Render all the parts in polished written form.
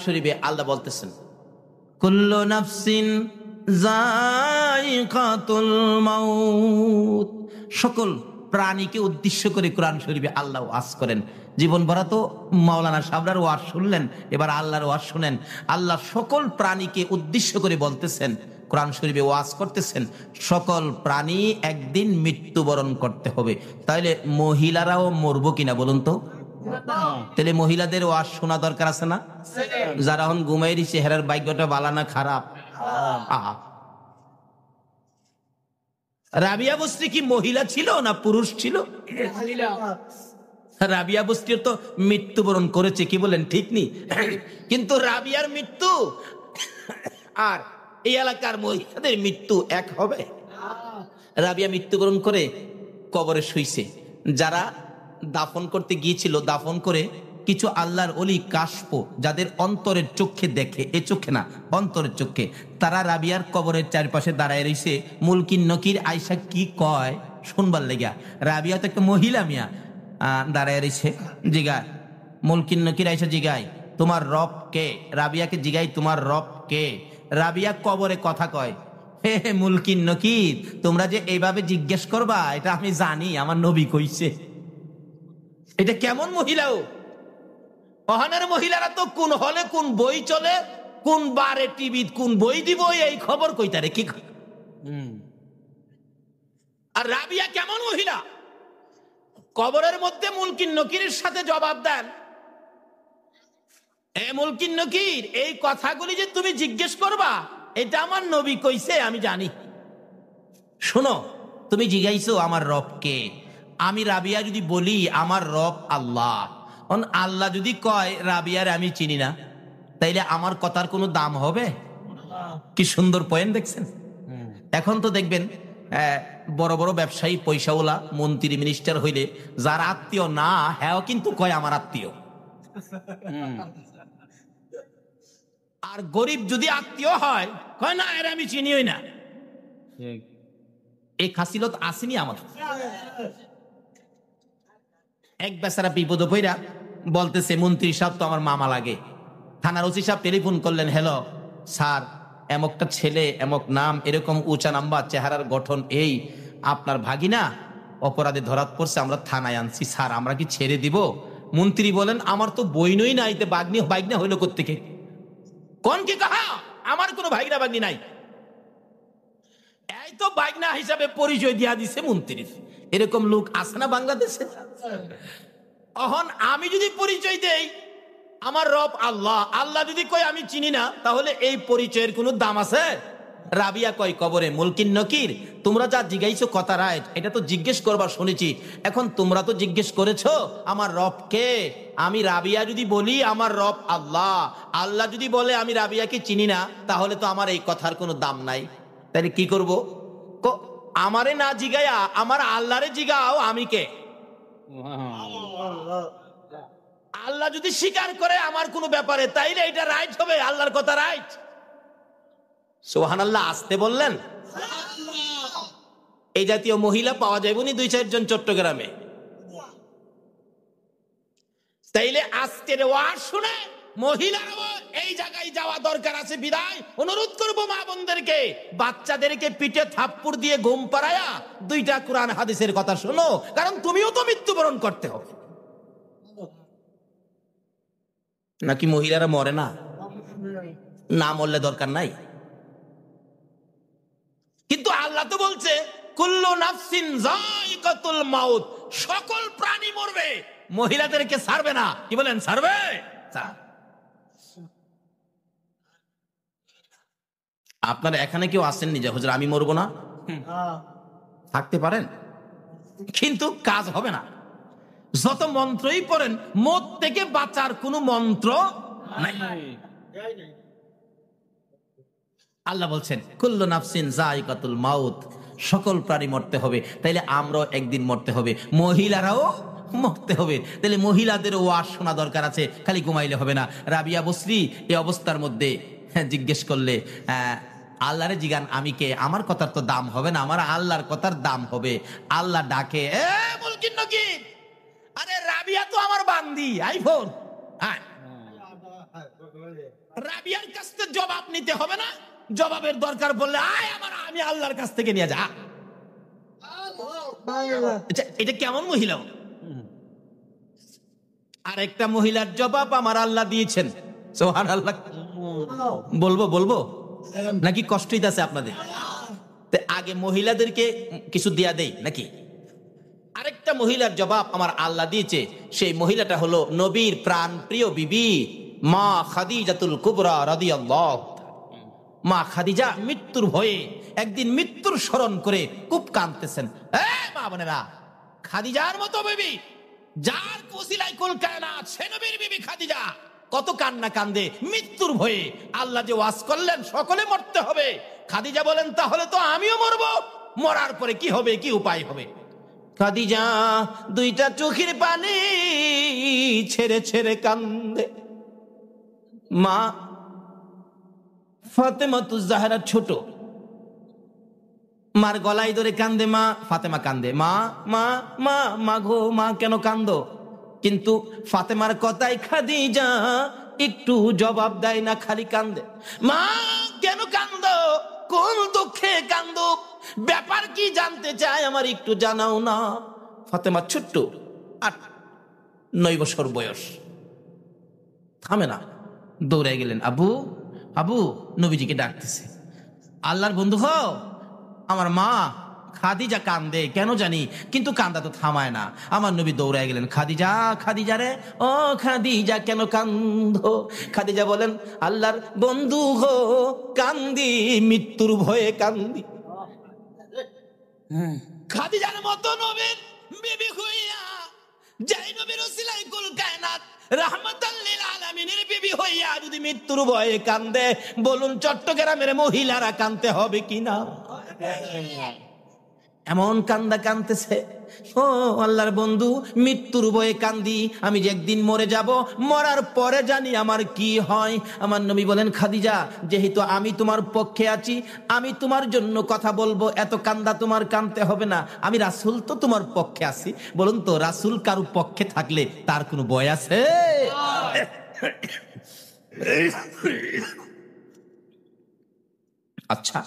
শরীফে আল্লাহ বলতেছেন কুল্লু নাফসিন যায়িকাতুল মাউত, সকল প্রাণীকে উদ্দেশ্য করে কোরআন শরীফে আল্লাহ ওয়াজ করেন। জীবন ভরা তো মাওলানা সাহেবরার ওয়াজ শুনলেন, এবার আল্লাহর ওয়াজ শুনেন। আল্লাহ সকল প্রাণীকে উদ্দেশ্য করে বলতেছেন, কোরআন শরীফে ওয়াজ করতেছেন, সকল প্রাণী একদিন মৃত্যুবরণ করতে হবে। তাহলে মহিলারাও মরবো কিনা বলুন তো? তাহলে মহিলাদের ওয়াজ শোনা দরকার আছে না? যারা এখন ঘুমাইরি চেহারার ভাগ্যটা ভালো না খারাপ? আহা, রাবিয়া বস্তি কি মহিলা ছিল না পুরুষ ছিল? রাবিয়া বস্তির তো মৃত্যুবরণ করেছে, কি বলেন ঠিক নি? কিন্তু রাবিয়ার মৃত্যু আর এই এলাকার মহিলাদের মৃত্যু এক হবে? রাবিয়া মৃত্যুবরণ করে কবরে শুইছে। যারা দাফন করতে গিয়েছিল, দাফন করে কিছু আল্লাহর ওলি কাশফ, যাদের অন্তরের চোখে দেখে, এ চোখে না অন্তরের চোখে, তারা রাবিয়ার কবরের চারপাশে দাঁড়ায় রয়েছে। মুলকিন নকির আয়সা কি কয় শুনবার লেগা। রাবিয়া তো একটা মহিলা মিয়া, দাঁড়ায় রয়েছে। জিগায় মুলকিন নকির আয়সা, জিগায় তোমার রব কে? রাবিয়াকে জিগাই তোমার রব কে? রাবিয়া কবরে কথা কয়, হে হে মুলকিন নকির, তোমরা যে এইভাবে জিজ্ঞেস করবা এটা আমি জানি, আমার নবী কইছে। এটা কেমন মহিলাও? অহানের মহিলারা তো কোন হলে কোন বই চলে, কোন বারে টিভি কোন বই দিব এই খবর কইতারে কি। আর রাবিয়া কেমন মহিলা? কবরের মধ্যে মুলকিন নকিরের সাথে জবাব দেন, এ মুলকিন নকির, এই কথাগুলি যে তুমি জিজ্ঞেস করবা এটা আমার নবী কইছে আমি জানি। শোনো, তুমি জিজ্ঞাইছো আমার রব কে, আমি রাবিয়া যদি বলি আমার রব আল্লাহ, আল্লাহ যদি কয় রাবিয়ার আমি চিনি না, তাইলে আমার কথার কোনো দাম হবে? কি সুন্দর পয়েন্ট দেখছেন। এখন তো দেখবেন বড় বড় ব্যবসায়ী পয়সাওয়ালা মন্ত্রী মিনিস্টার হইলে যার আত্মীয় না হ্যাঁ কিন্তু কয় আমার আত্মীয়, আর গরিব যদি আত্মীয় হয় কয় না এর আমি চিনিই না। এই খাসিলত আসেনি আমার। এক বেচারা বিপদ পইরা বলতেছে মন্ত্রী সাহেব তো আমার মামা লাগে। থানার ওসি সাহেব টেলিফোন করলেন, হ্যালো স্যার, এমকটা ছেলে, এমক নাম, এরকম উঁচা নাম্বার, চেহারার গঠন এই, আপনার ভাগিনা অপরাধে ধরাত পড়ছে, আমরা থানায় আনছি স্যার, আমরা কি ছেড়ে দিব? মন্ত্রী বলেন আমার তো বইনই নাই, বাইগনা হইলো কোত্থেকে? কোন কি কাহা আমার কোনো ভাগিনা বাগনি নাই, এই তো বাইগনা হিসাবে পরিচয় দিয়া দিছে মন্ত্রী। এরকম লোক আছে না বাংলাদেশে? এখন আমি যদি পরিচয় দেই আমার রব আল্লাহ, আল্লাহ যদি কয় আমি চিনি না, তাহলে এই পরিচয়ের কোনো দাম আছে? রাবিয়া কয় কবরে, মুলকিন নকির, তোমরা যা জিজ্ঞাইছো কথা রাইট, এটা তো জিজ্ঞেস করবার শুনেছি। এখন তোমরা তো জিজ্ঞেস করেছো আমার রব কে, আমি রাবিয়া যদি বলি আমার রব আল্লাহ, আল্লাহ যদি বলে আমি রাবিয়াকে চিনি না, তাহলে তো আমার এই কথার কোনো দাম নাই। তাহলে কি করবো? আমারে না জিগায়া আমার আল্লাহরে জিগাও আমি কে। আল্লাহ যদি স্বীকার করে আমার কোন ব্যাপারে, তাইলে এটা রাইট হবে, আল্লাহর কথা রাইট। সুবহানাল্লাহ আসতে বললেন। এই জাতীয় মহিলা পাওয়া যাবে নি 2-4 জন চট্টগ্রামে। তাইলে আজকের ওয়াজ শুনে মহিলারাও এই জায়গায় যাওয়া দরকার আছে। বিদায় অনুরোধ করবো মা বোনদেরকে, বাচ্চাদেরকে পিঠে থাপ্পড় দিয়ে ঘুম পাড়ায়া 2টা কোরআন হাদিসের কথা শোনো, কারণ তুমিও তো মৃত্যুবরণ করতে হবে। নাকি মহিলারা মরে না? না মরলে দরকার নাই। কিন্তু আল্লাহ তো বলছে কুল্লু নাফসিন যায়িকাতুল মাউত, সকল প্রাণী মরবে, মহিলাদেরকে ছাড়বে না। কি বলেন ছাড়বে? আপনারা এখানে কেউ আসেননি যে হুজুর আমি মরবো না? থাকতে পারেন, কিন্তু কাজ হবে না। যত মন্ত্রই পড়েন, মত থেকে বাঁচার কোনো মন্ত্র নাই। আল্লাহ বলছেন কুল্লু নাফসিন যায়িকাতুল মাউত, সকল প্রাণী মরতে হবে। তাইলে আমরাও একদিন মরতে হবে, মহিলারাও মরতে হবে। তাহলে মহিলাদেরও ওয়াজ শোনা দরকার আছে, খালি ঘুমাইলে হবে না। রাবিয়া বসরি এই অবস্থার মধ্যে জিজ্ঞেস করলে আল্লাহরে জিগান আমি কে, আমার কথার তো দাম হবে না, আমার আল্লাহর কথার দাম হবে। আল্লাহ ডাকে, এ মুলকিন নকির, আরে রাবিয়া তো আমার বান্দি, আইফোন রাবিয়ার কাছ থেকে জবাব নিতে হবে না, জবাবের দরকার বললে আমি আল্লাহর কাছ থেকে নিয়ে যা। এটা কেমন মহিলা? আরেকটা মহিলার জবাব আমার আল্লাহ দিয়েছেন, সুবহানাল্লাহ। বলবো নাকি কষ্ট হইতাছে আপনাদের? আগে মহিলাদেরকে কিছু দিয়া দেই নাকি? আরেকটা মহিলার জবাব আমার আল্লাহ দিয়েছে, সেই মহিলাটা হলো নবীর প্রাণ প্রিয় বিবি মা খাদিজাতুল কুবরা রাদিয়াল্লাহু। মা খাদিজা মৃত্যুর ভয়ে একদিন মৃত্যুর স্মরণ করে খুব কাঁদতেছেন। মা বোনেরা, খাদিজার মতো বিবি, যার ওসিলায় কুল কায়নাত, সে নবীর বিবি খাদিজা কত কান্না কান্দে মৃত্যুর ভয়ে। আল্লাহ যে ওয়াজ করলেন সকলে মরতে হবে, খাদিজা বলেন তাহলে তো আমিও মরবো, মরার পরে কি হবে, কি উপায় হবে? খাদিজা দুইটা চোখের পানি ছেড়ে ছেড়ে কান্দে। মা ফাতেমাতুজ জাহরা ছোট, মার গলায় ধরে কান্দে। মা ফাতেমা কান্দে, মা মা মা মা গো মা কেন কান্দো? কিন্তু ফাতেমার কথায় খাদিজা একটু জবাব দেয় না, খালি কান্দে। মা কেন কান্দো? কোন দুঃখে কান্দো? ব্যাপার কি জানতে চায়, আমার একটু জানাও না। ফাতেমা ছোট্ট, 8-9 বছর বয়স, থামে না, দৌড়ে গেলেন। আবু আবু নবীজিকে ডাকতেছে। আল্লাহর বন্ধু হও, আমার মা খাদিজা কান্দে কেন জানি, কিন্তু কান্দা তো থামায় না। আমার নবী দৌড়ায় গেলেন, খাদিজা খাদিজা রে, ও খাদিজা কেন কান্দো? খাদিজা বলেন, আল্লাহর বন্ধু হো কান্দি মৃত্যুর ভয়ে কান্দি। খাদিজার মতো নবীর বিবি হইয়া, যাই নবীর ওসিলায় কুল কায়নাত রাহমাতাল লিল আলামিনের বিবি হইয়া যদি মৃত্যুর ভয়ে কান্দে, বলুন চট্টগ্রামের মহিলারা কান্দতে হবে কিনা? এমন কান্দা কান্দতেছে, ও আল্লাহর বন্ধু মৃত্যুর ভয়ে কান্দি, আমি যে একদিন মরে যাব, মরার পরে জানি আমার কি হয়। আমার নবী বলেন, খাদিজা যেহেতু আমি তোমার পক্ষে আছি, আমি তোমার জন্য কথা বলবো, এত কান্দা তোমার কান্দতে হবে না, আমি রাসূল তো তোমার পক্ষে আছি। বলুন তো, রাসূল কারো পক্ষে থাকলে তার কোনো ভয় আছে? আচ্ছা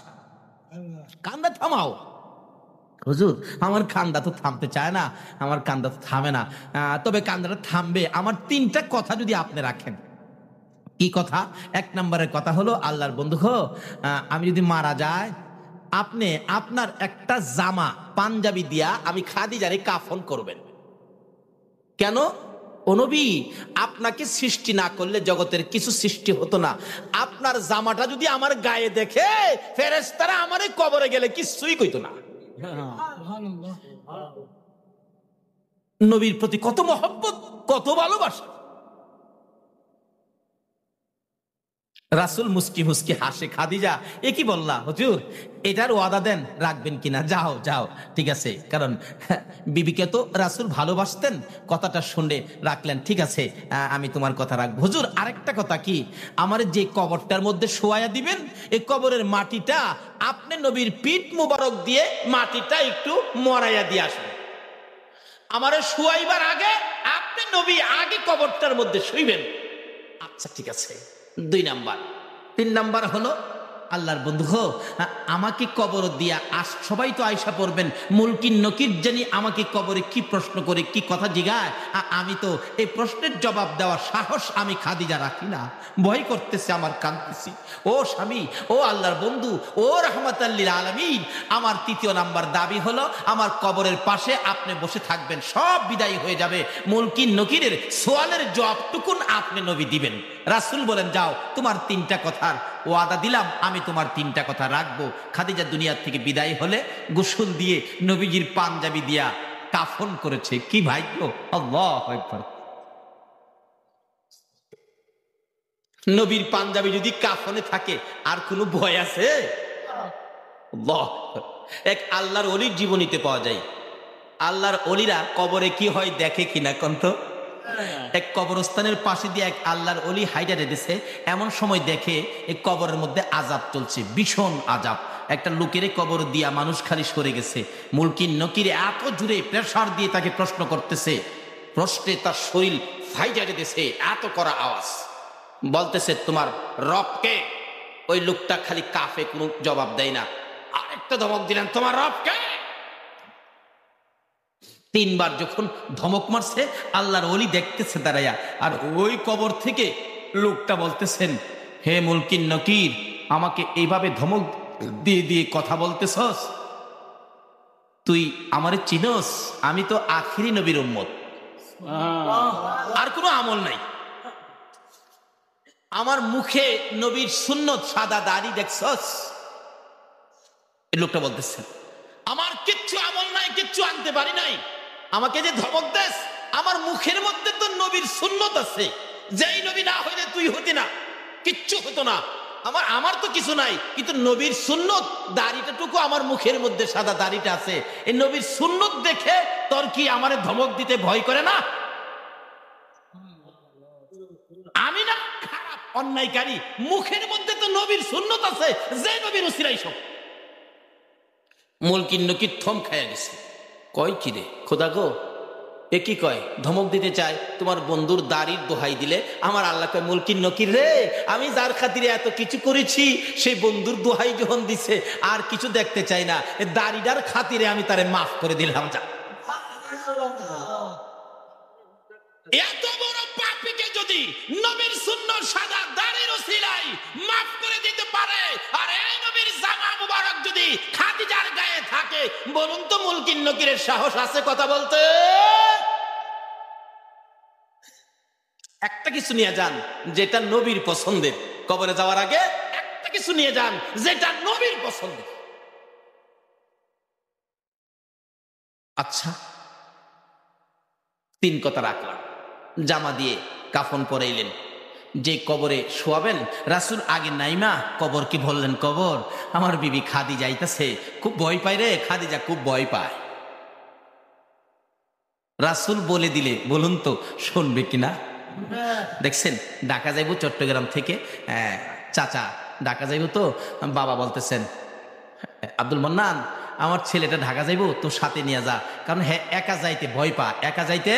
কান্দা থামাও। হুজুর আমার কান্দা তো থামতে চায় না, আমার কান্দা তো থামে না, তবে কান্দাটা থামবে আমার 3টা কথা যদি আপনি রাখেন। কি কথা? 1 নম্বরের কথা হলো, আল্লাহর বন্ধু হো, আমি যদি মারা যায়, আপনি আপনার একটা জামা পাঞ্জাবি দিয়া আমি খাদিজারে কাফন করবেন। কেন? ও নবী, আপনাকে সৃষ্টি না করলে জগতের কিছু সৃষ্টি হতো না। আপনার জামাটা যদি আমার গায়ে দেখে, ফেরেশতারা আমারে কবরে গেলে কিছুই কইতো না। নবীর প্রতি কত মহব্বত, কত ভালোবাসা। রাসূল মুস্কি মুস্কি হাসে। খাদিজা এ কি বললা হুজুর, এটার ওয়াদা দেন রাখবেন কিনা? যাও যাও, ঠিক আছে, কারণ বিবিকে তো রাসূল ভালোবাসতেন, কথাটা শুনে রাখলেন। ঠিক আছে, আমি তোমার কথা রাখবো। হুজুর আরেকটা কথা, কি আমার যে কবরটার মধ্যে শোয়ায়া দিবেন, এই কবরের মাটিটা আপনি নবীর পিঠ মুবারক দিয়ে মাটিটা একটু মরাইয়া দিয়ে আসবেন। আমারে শুয়াইবার আগে আপনি নবী আগে কবরটার মধ্যে শুইবেন। আচ্ছা ঠিক আছে। 2 নাম্বার। 3 নাম্বার হলো, আল্লাহর বন্ধু হো, আমাকে কবর দিয়া সবাই তো আয়সা পড়বেন, মুলকিন নকির জানি আমাকে কবরে কি প্রশ্ন করে কি কথা জিগায়, আমি তো এই প্রশ্নের জবাব দেওয়ার সাহস আমি খাদিজা রাখি না, ভয় করতেছে, আমার কাঁদতেছি। ও স্বামী, ও আল্লাহর বন্ধু, ও রাহমাতাল লিল আলামিন, আমার 3য় নাম্বার দাবি হলো, আমার কবরের পাশে আপনি বসে থাকবেন, সব বিদায় হয়ে যাবে, মুলকিন নকিরের সোয়ালের জবাবটুকুন আপনি নবী দিবেন। রাসূল বলেন, যাও, তোমার 3টা কথার ওয়াদা দিলাম, আমি তোমার 3টা কথা রাখবো। খাদিজা দুনিয়ার থেকে বিদায় হলে গোসল দিয়ে নবীজির পাঞ্জাবি দিয়া কাফন করেছে। কি ভাগ্য! আল্লাহু আকবার। নবীর পাঞ্জাবি যদি কাফনে থাকে আর কোনো ভয় আছে? আল্লাহু আকবার। এক আল্লাহর ওলির জীবনীতে পাওয়া যায়, আল্লাহর ওলিরা কবরে কি হয় দেখে কিনা কন্ত। এক কবরস্থানের পাশে দিয়ে এক আল্লাহর ওলি হাইটা যেতেছে, এমন সময় দেখে এই কবরের মধ্যে আযাব চলছে, ভীষণ আযাব। একটা লোকের কবর দিয়া মানুষ খালি সরে গেছে। মুলকিন নকিরে এত জুড়ে প্রেসার দিয়ে তাকে প্রশ্ন করতেছে, প্রশ্নে তার শরীর ফাইটা যেতেছে, এত করা আওয়াজ। বলতেছে তোমার রবকে। ওই লোকটা খালি কাফে, কোনো জবাব দেয় না। আরেকটা ধমক দিলেন, তোমার রবকে। তিনবার যখন ধমক মারছে, আল্লাহর ওলি দেখতেছে দাঁড়াইয়া, আর ওই কবর থেকে লোকটা বলতেছেন, হে মুলকিন নকির, আমাকে এইভাবে ধমক দিয়ে দিয়ে কথা বলতেছস? তুই আমারে চিনস? আমি তো আখিরি নবীর উম্মত, আর কোনো আমল নাই। আমার মুখে নবীর সুন্নত, সাদা দাড়ি দেখছস? এই লোকটা বলতেছেন, আমার কিচ্ছু আমল নাই, কিচ্ছু আনতে পারি নাই, আমাকে যে ধমক দেস, আমার মুখের মধ্যে তো নবীর সুন্নত আছে, যেই নবী না হইলে তুই হতি না, কিচ্ছু হতো না। আমার তো কিছু নাই, কিন্তু নবীর সুন্নত, দাড়িটাটুকু আমার মুখের মধ্যে, সাদা দাড়িটা আছে, এই নবীর সুন্নত দেখে তোর কি আমারে ধমক দিতে ভয় করে না? আমি না খারাপ অন্যায়কারী, মুখের মধ্যে তো নবীর সুন্নত আছে, যে নবীর উসিলাই সব। মুলকিন নকির থম খাইয়া গেছে, কয় কি রে খোদা গো, এ কি কয়? ধমক দিতে চায়, তোমার বন্ধুর দাড়ির দোহাই দিলে আমার আল্লাহ কয়, মুলকিন নকির রে, আমি যার খাতিরে এত কিছু করেছি, সেই বন্ধুর দোহাই যখন দিছে, আর কিছু দেখতে চাই না, দাড়িটার খাতিরে আমি তারে মাফ করে দিলাম। যা, এত বড় পাপীকে যদি নবীর সুন্নাহ সাদা দাড়ির ওসিলাই মাফ করে দিতে পারে, আর এই নবীর জামা মুবারক যদি খাদিজার গায়ে থাকে, বলুন তো মুলকিন নকিরের সাহস আছে কথা বলতে? একটা কিছু নিয়ে যান যেটা নবীর পছন্দের, কবরে যাওয়ার আগে একটা কিছু নিয়ে যান যেটা নবীর পছন্দের। আচ্ছা, তিন কথা রাখলাম। জামা দিয়ে কাফন পরাইলেন, যে কবরে শোয়াবেন, রাসূল আগে নাইমা কবর কি বললেন, কবর আমার বিবি খাদিজা যাইতেছে, খুব ভয় পায় রে, খাদিজা খুব ভয় পায়। রাসূল বলে দিলে বলুন তো শুনবে কিনা? দেখছেন, ঢাকা যাইব চট্টগ্রাম থেকে, চাচা ঢাকা যাইব, তো বাবা বলতেছেন, আব্দুল মান্নান, আমার ছেলেটা ঢাকা যাইব, তো সাথে নিয়ে যা, কারণ হ্যাঁ একা যাইতে ভয় পা, একা যাইতে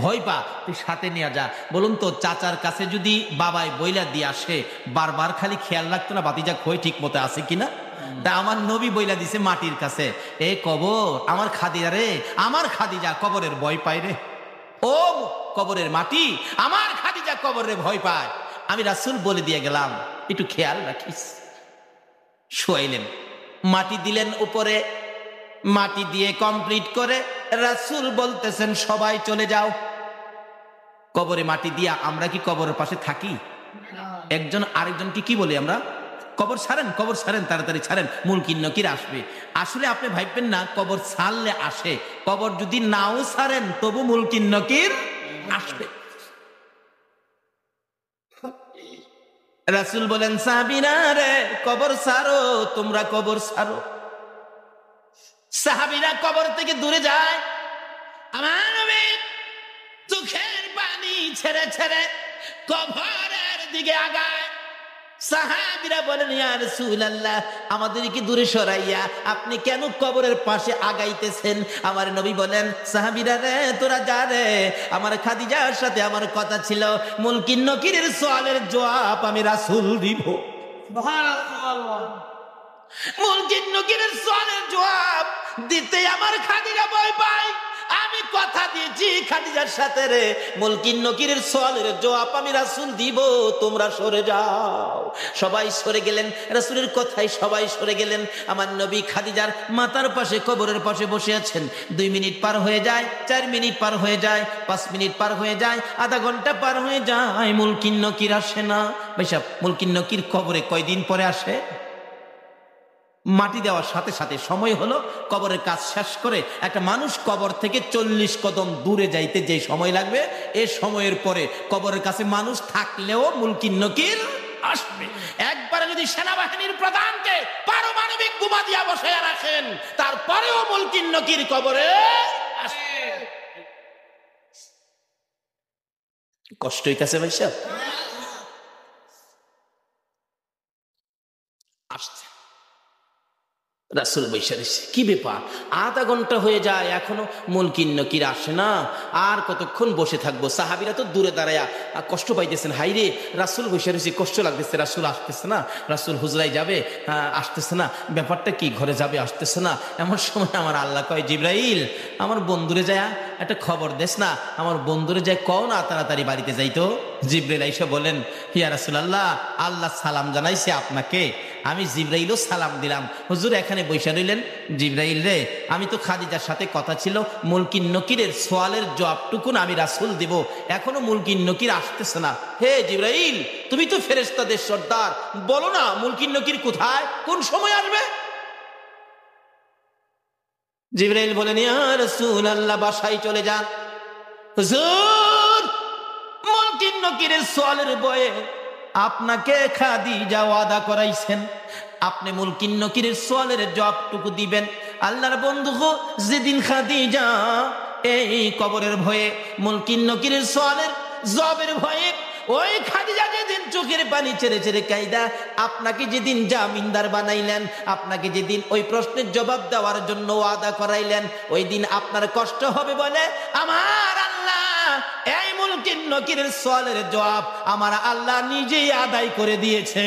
ভয় পা, তুই সাথে নিয়ে যা। বলুন তো চাচার কাছে যদি বাবাই বইলা দিয়ে আসে, বারবার খালি খেয়াল রাখতো না বাতিজা খই ঠিক মতো আছে কিনা? তা আমার নবী বইলা দিছে মাটির কাছে, এ কবর আমার খাদিজা রে, আমার খাদিজা কবরের ভয় পায় রে, ও কবরের মাটি, আমার খাদিজা কবরের ভয় পায়। আমি রাসূল বলে দিয়ে গেলাম, একটু খেয়াল রাখিস। শোয়াইলেন, মাটি দিলেন উপরে, মাটি দিয়ে কমপ্লিট করে রাসূল বলতেছেন, সবাই চলে যাও। কবরে মাটি দিয়া আমরা কি কবরের পাশে থাকি? একজন আরেকজনকে কি বলি আমরা? কবর ছাড়েন, কবর ছাড়েন, তাড়াতাড়ি ছাড়েন, মুলকিন নকির আসবে। আসলে আপনি ভাববেন না কবর ছাড়লে আসে, কবর যদি নাও ছাড়েন তবু মুলকিন নকির আসবে। রাসূল বলেন, সাহাবীরা রে, কবর ছাড়ো, তোমরা কবর ছাড়ো। সাহাবীরা কবর থেকে দূরে যায়, আমার নবী চোখের পানি ছেড়ে ছেড়ে কবরের দিকে আগায়। সাহাবীরা বলেন, ইয়া রাসূলুল্লাহ, আমাদেরকে দূরে সরাইয়া আপনি কেন কবরের পাশে আগাইতেছেন? আমার নবী বলেন, সাহাবীরা রে, তোরা যা রে, আমার খাদিজার সাথে আমার কথা ছিল, মুলকিন নকিরের সওয়ালের জবাব আমি রাসূল দিব। সুবহানাল্লাহ। মুলকিন নকিরের সওয়ালের জবাব দিতে আমার খাদিজা ভয় পায়। আমি কথা দিয়েছি খাদিজার সাথে রে, মুলকিন নকিরের সওয়ালের জবাব আমি রাসূল দিব, তোমরা সরে যাও। সবাই সরে গেলেন, রাসূলের কথাই সবাই সরে গেলেন। আমার নবী খাদিজার মাথার পাশে কবরের পাশে বসে আছেন। 2 মিনিট পার হয়ে যায়, 4 মিনিট পার হয়ে যায়, 5 মিনিট পার হয়ে যায়, আধা ঘন্টা পার হয়ে যায়, মুলকিন নকির আসে না। ভাইসাব, মুলকিন নকির কবরে কয়দিন পরে আসে? মাটি দেওয়ার সাথে সাথে সময় হলো, কবরের কাজ শেষ করে একটা মানুষ কবর থেকে 40 কদম দূরে যাইতে যে সময় লাগবে, এ সময়ের পরে কবরের কাছে মানুষ থাকলেও মুলকিন নকির আসবে। একবারে যদি সেনাবাহিনীর প্রধানকে পারমাণবিক বোমা দিয়া বসায় রাখেন, তারপরেও মুলকিন নকির কবরে আসবে। কষ্ট হইতেছে ভাইসা? আসছে। রাসূল বৈশা রয়েছে, কি ব্যাপার, আধা ঘন্টা হয়ে যায় এখনো মুনকির নকির আসে না, আর কতক্ষণ বসে থাকবো? সাহাবীরা তো দূরে দাঁড়ায়া কষ্ট পাইতেছেন, হাইরে রাসূল বৈশা রয়েছে, কষ্ট লাগতেছে, রাসূল আসতেছে না, রাসূল হুজরায় যাবে আসতেছে না, ব্যাপারটা কি, ঘরে যাবে আসতেছে না। এমন সময় আমার আল্লাহ কয়, জিবরাইল আমার বন্ধুরে যায় একটা খবর দেস না, আমার বন্ধুরে যায় কও না তাড়াতাড়ি বাড়িতে যাইতো। জিবরাইল আইসা বলেন, ইয়া রাসূলুল্লাহ, আল্লাহ সালাম জানাইছে আপনাকে, আমি জিবরাইলও সালাম দিলাম, হুজুর এখানে বৈশা রইলেন। জিবরাইল রে, আমি তো খাদিজার সাথে কথা ছিল মুলকিন নকিরের সোয়ালের জবাবটুকুন আমি রাসূল দিব, এখনো মুলকিন নকির আসতেছে না। হে জিবরাইল, তুমি তো ফেরেশতাদের সর্দার, বলো না মুলকিন নকির কোথায়, কোন সময় আসবে? জিবরাইল বলেন, ইয়া রাসূলুল্লাহ বাসায় চলে যান। হুজুর মুলকিন নকিরের সোয়ালের বয়ে আপনাকে খাদিজা ওয়াদা করাইছেন, আপনি মুলকিন নকিরের সোয়ালের জবাবটুকু দিবেন। আল্লাহর বন্ধু গো, যেদিন খাদিজা এই কবরের ভয়ে মুলকিন নকিরের সোয়ালের জবাবের ভয়ে ওই খাদিজা যেদিন চোখের পানি ছেড়ে ছেড়ে কাইদা আপনাকে যেদিন জামিনদার বানাইলেন, আপনাকে যেদিন ওই প্রশ্নের জবাব দেওয়ার জন্য ওয়াদা করাইলেন, ওই দিন আপনার কষ্ট হবে বলে আমার আল্লাহ এই মুলকিন নকিরের সোয়ালের জবাব আমার আল্লাহ নিজেই আদায় করে দিয়েছে।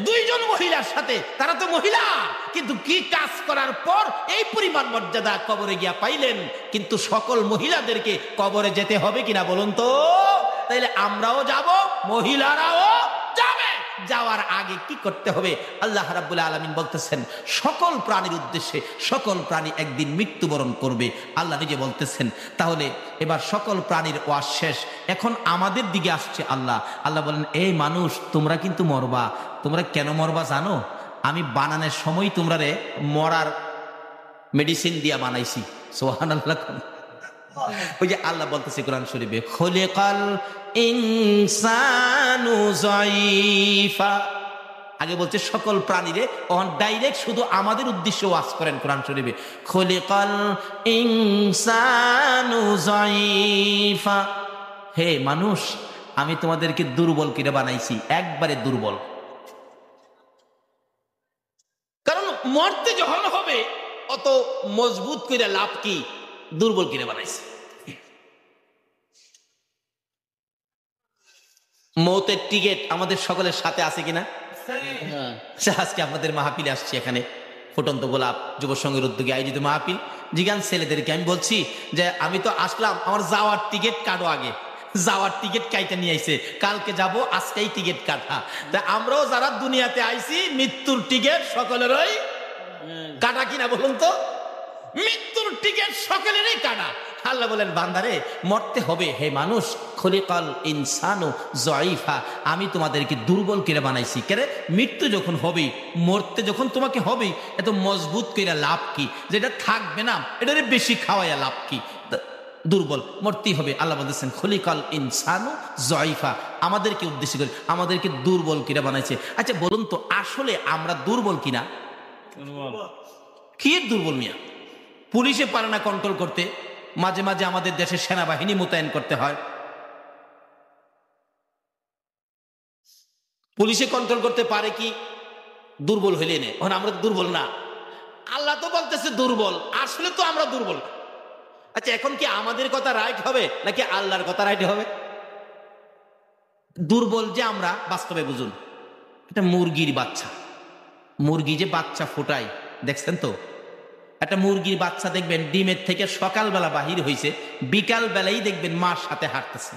দুইজন মহিলার সাথে, তারা তো মহিলা, কিন্তু কি কাজ করার পর এই পরিমাণ মর্যাদা কবরে গিয়া পাইলেন। কিন্তু সকল মহিলাদেরকে কবরে যেতে হবে কিনা বলুন তো? তাইলে আমরাও যাব, মহিলারাও যাবে। যাওয়ার আগে কি করতে হবে? আল্লাহ রাব্বুল আলামিন বলতেছেন সকল প্রাণীর উদ্দেশ্যে, সকল প্রাণী একদিন মৃত্যুবরণ করবে। আল্লাহ নিজে বলতেছেন, তাহলে এবার সকল প্রাণীর ওয়াজ শেষ, এখন আমাদের দিকে আসছে আল্লাহ। আল্লাহ বলেন, এই মানুষ তোমরা কিন্তু মরবা। তোমরা কেন মরবা জানো? আমি বানানোর সময় তোমরা রে মরার মেডিসিন দিয়া বানাইছি। সুবহানাল্লাহ। ওই যে আল্লাহ বলতেছে কোরআন শরীফে, খলিকাল ইনসানু যায়ীফা, আগে বলছে সকল প্রাণীরে, ডাইরেক্ট শুধু আমাদের উদ্দেশ্যে ওয়াজ করেন কোরআন শরীফে, খলিকাল ইনসানু যায়ীফা, হে মানুষ আমি তোমাদেরকে দুর্বল করে বানাইছি, একবারে দুর্বল। কারণ মরতে যখন হবে অত মজবুত করে লাভ কি, দুর্বল করে বানাইছে। মৌতের টিকেট আমাদের সকলের সাথে আছে কিনা? আজকে আপনাদের মাহফিলে আসছি, এখানে ফুটন্ত গোলাপ যুব সংঘের উদ্যোগে আয়োজিত মাহফিল। জিগান ছেলেদেরকে আমি বলছি যে আমি তো আসলাম, আমার যাওয়ার টিকিট কাটো, আগে যাওয়ার টিকিট কাইটা নিয়ে আইছে, কালকে যাব, আজকেই টিকিট কাটা। তা আমরাও যারা দুনিয়াতে আইছি মৃত্যুর টিকিট সকলেরই কাটা কিনা বলুন তো? মৃত্যুর টিকিট সকলেরই কাটা। আল্লাহ বলেন, বান্দারে মরতে হবে, হে মানুষ, খলিকাল ইনসানু যায়ীফা, আমি তোমাদেরকে দুর্বল করে বানাইছি। কেরে? মৃত্যু যখন হবে, মরতে যখন তোমাকে হবে, এত মজবুত করে লাভ কি? যেটা থাকবে না এটারে বেশি খাওয়াইয়া লাভ কি? দুর্বল, মরতেই হবে। আল্লাহ বলতেছেন খলিকাল ইনসানু যায়ীফা, আমাদেরকে উদ্দেশ্য করে আমাদেরকে দুর্বল করে বানাইছে। আচ্ছা বলুন তো, আসলে আমরা দুর্বল কিনা? কি দুর্বল মিয়া? পুলিশে পারে না কন্ট্রোল করতে, মাঝে মাঝে আমাদের দেশে সেনাবাহিনী মোতায়েন করতে হয়। পুলিশে কন্ট্রোল করতে পারে কি? দুর্বল হইলে নে, আমরা দুর্বল না। আল্লাহ তো বলতেছে দুর্বল, আসলে তো আমরা দুর্বল। আচ্ছা এখন কি আমাদের কথা রাইট হবে নাকি আল্লাহর কথা রাইট হবে? দুর্বল যে আমরা বাস্তবে বুঝুন, এটা মুরগির বাচ্চা, মুরগি যে বাচ্চা ফোটায় দেখছেন তো? একটা মুরগির বাচ্চা দেখবেন ডিমের থেকে সকালবেলা বাহির হয়েছে, বিকাল বেলাই দেখবেন মার সাথে হাঁটতেছে,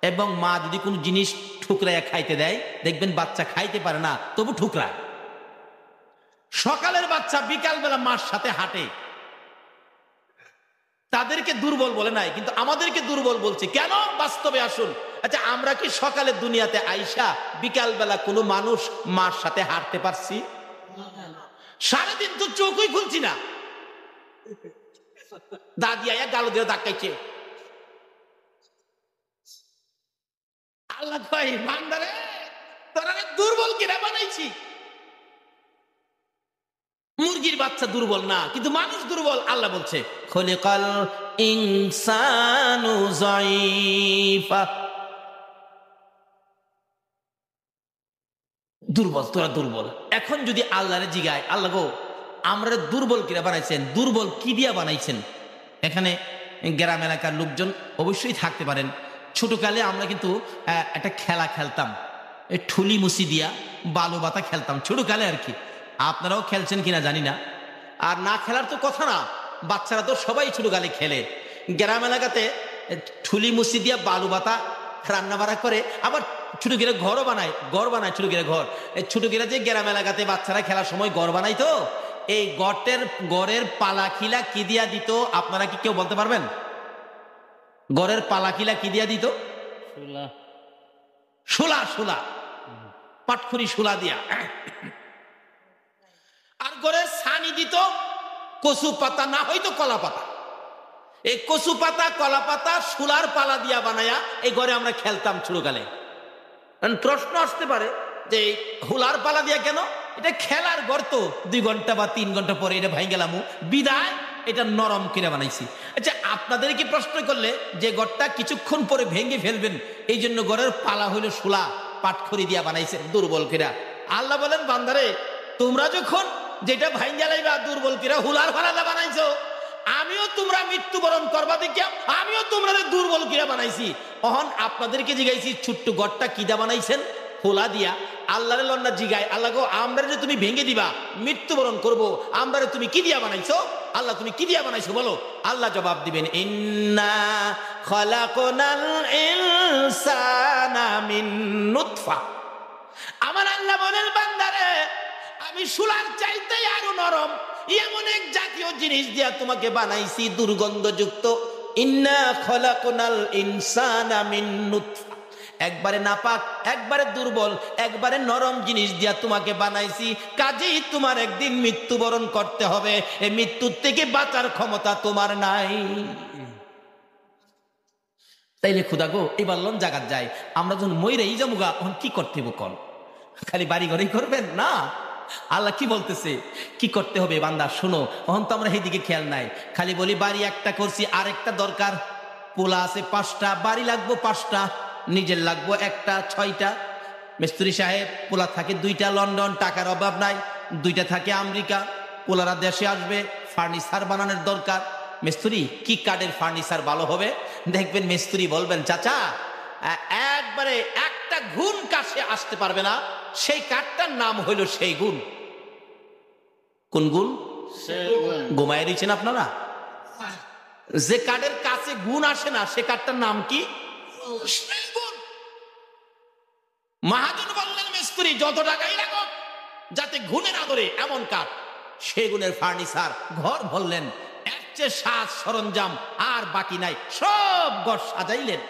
এবং মা যদি কোনো জিনিস ঠুকরাইয়া খাইতে দেয় দেখবেন বাচ্চা খাইতে পারে না, তবু ঠুকরায়। সকালের বাচ্চা বিকাল বেলা মার সাথে হাঁটে, তাদেরকে দুর্বল বলে নাই, কিন্তু আমাদেরকে দুর্বল বলছে কেন? বাস্তবে আসুন। আচ্ছা আমরা কি সকালে দুনিয়াতে আইসা বিকাল বেলা কোনো মানুষ মার সাথে হাঁটতে পারছি? সারাদিন তো চোখই খুলছি না, দাদি আয়া গালো দিয়ে ধাক্কাইছে। আল্লাহ কয়, বান্দারে তোরা দুর্বল কিনা বানাইছি। মুরগির বাচ্চা দুর্বল না, কিন্তু মানুষ দুর্বল। আল্লাহ বলছে খলিকাল ইনসানু যায়ীফা, দুর্বল, তোরা দুর্বল। এখন যদি আল্লাহরে জিগায়, আল্লাহ গো আমরা দুর্বল কিরা বানাইছেন, দুর্বল কি দিয়া বানাইছেন? এখানে গ্রাম এলাকার লোকজন অবশ্যই থাকতে পারেন। ছোটকালে আমরা কিন্তু একটা খেলা খেলতাম, ঠুলি মুসি দিয়া বালু বাতা খেলতাম ছোটকালে আর কি। আপনারাও খেলছেন কিনা জানি না। আর না খেলার তো কথা না, বাচ্চারা তো সবাই ছোটকালে খেলে। গ্রাম এলাকাতে ঠুলি মুসি দিয়া বালু বাতা রান্না বাড়া করে, আবার ছোট গিরে ঘরও বানায়, ঘর বানায় ছোট গিরে ঘর। এই ছোট গিরা যে গ্রাম এলাকাতে বাচ্চারা খেলার সময় ঘর বানাই, তো এই গড়ের পালাখিলা কি দিয়া দিত আপনারা কি কেউ বলতে পারবেন? গড়ের পালাখিলা কি দিয়া দিত? শোলা, শোলা, পাটখড়ি শোলা দিয়া। আর গড়ের ছানি দিত কচু পাতা, না হয়তো কলা পাতা। এই কচু পাতা, কলা পাতা, শোলার পালা দিয়া বানায়া এই ঘরে আমরা খেলতাম ছোটকালে। প্রশ্ন আসতে পারে যে হুলার পালা দিয়া কেন? এটা খেলার ঘর, তো 2 ঘন্টা বা 3 ঘন্টা পরে এটা ভাই গেলাম, বিদায় এটা নরম কিনে বানাইছি। আচ্ছা, আপনাদের কি প্রশ্ন করলে যে ঘরটা কিছুক্ষণ পরে ভেঙে ফেলবেন, এই জন্য ঘরের পালা হইল শোলা, পাটখড়ি দিয়া বানাইছে দুর্বল কিরা? আল্লাহ বলেন বান্দারে, তোমরা যখন যেটা ভাই গেলাইবা দুর্বল কিরা হুলার পালা বানাইছো, আমিও তোমরা মৃত্যুবরণ করবা দেখিয়া আমিও তোমরা দুর্বল কিরা বানাইছি। অহন আপনাদেরকে জিগাইছি ছোট্ট ঘরটা কিদা বানাইছেন? হোলা দিয়া। আল্লাহরে লন্না জিগায়, আল্লাহ গো আমরা যে তুমি ভেঙে দিবা, মৃত্যুবরণ করব, আমরা তুমি কি দিয়া বানাইছো? আল্লাহ তুমি কি দিয়া বানাইছো বলো? আল্লাহ জবাব দিবেন, ইন্না খালাকনাল ইনসানা মিন নুতফা। আমার আল্লাহ বলেন বান্দারে, আমি শোলার চাইতে আরো নরম এমন এক জাতীয় জিনিস দিয়া তোমাকে বানাইছি, দুর্গন্ধযুক্ত। ইন্না খালাকনাল ইনসানা মিন নুতফা, একবারে নাপাক, একবারে দুর্বল, একবারে নরম জিনিস দিয়া তোমাকে বানাইছি। কাজেই তোমার একদিন মৃত্যুবরণ করতে হবে, এই মৃত্যুর থেকে বাঁচার ক্ষমতা তোমার নাই। তাইলে খুদা গো এবার লন জাগাত যায়, আমরা যখন মইরেই যামুগা তখন কি করতে হইব? কল খালি বাড়ি ঘরেই করবেন না? আল্লাহ কি বলতেছে, কি করতে হবে? বান্দা শোনো, তখন তো আমরা সেইদিকে খেয়াল নাই, খালি বলি বাড়ি একটা করছি, আরেকটা দরকার। পোলা আছে 5টা, বাড়ি লাগবো 5টা, নিজের লাগবো 1টা, 6টা। মিস্ত্রি সাহেব পোলা থাকে 2টা লন্ডন, টাকার অভাব নাই, 2টা থাকে আমেরিকা। পোলারা দেশে আসবে, ফার্নিচার বানানোর দরকার। মিস্ত্রি কি কাঠের ফার্নিচার ভালো হবে? দেখবেন মিস্ত্রি বলবেন, চাচা একবারে একটা গুণ কাছে আসতে পারবে না, সেই কাঠটার নাম হইল সেই গুণ। কোন গুণ? ঘুমায় দিচ্ছেন আপনারা? যে কাঠের কাছে গুণ আসে না, সে কাঠটার নাম কি? মহাজন বললেন, মিস্ত্রি যত টাকাই লাগো যাতে গুণে না ধরে এমন কাঠ। সেগুনের ফার্নিচার ঘর বললেন, এর চেয়ে সাজ সরঞ্জাম আর বাকি নাই, সব ঘর সাজাইলেন।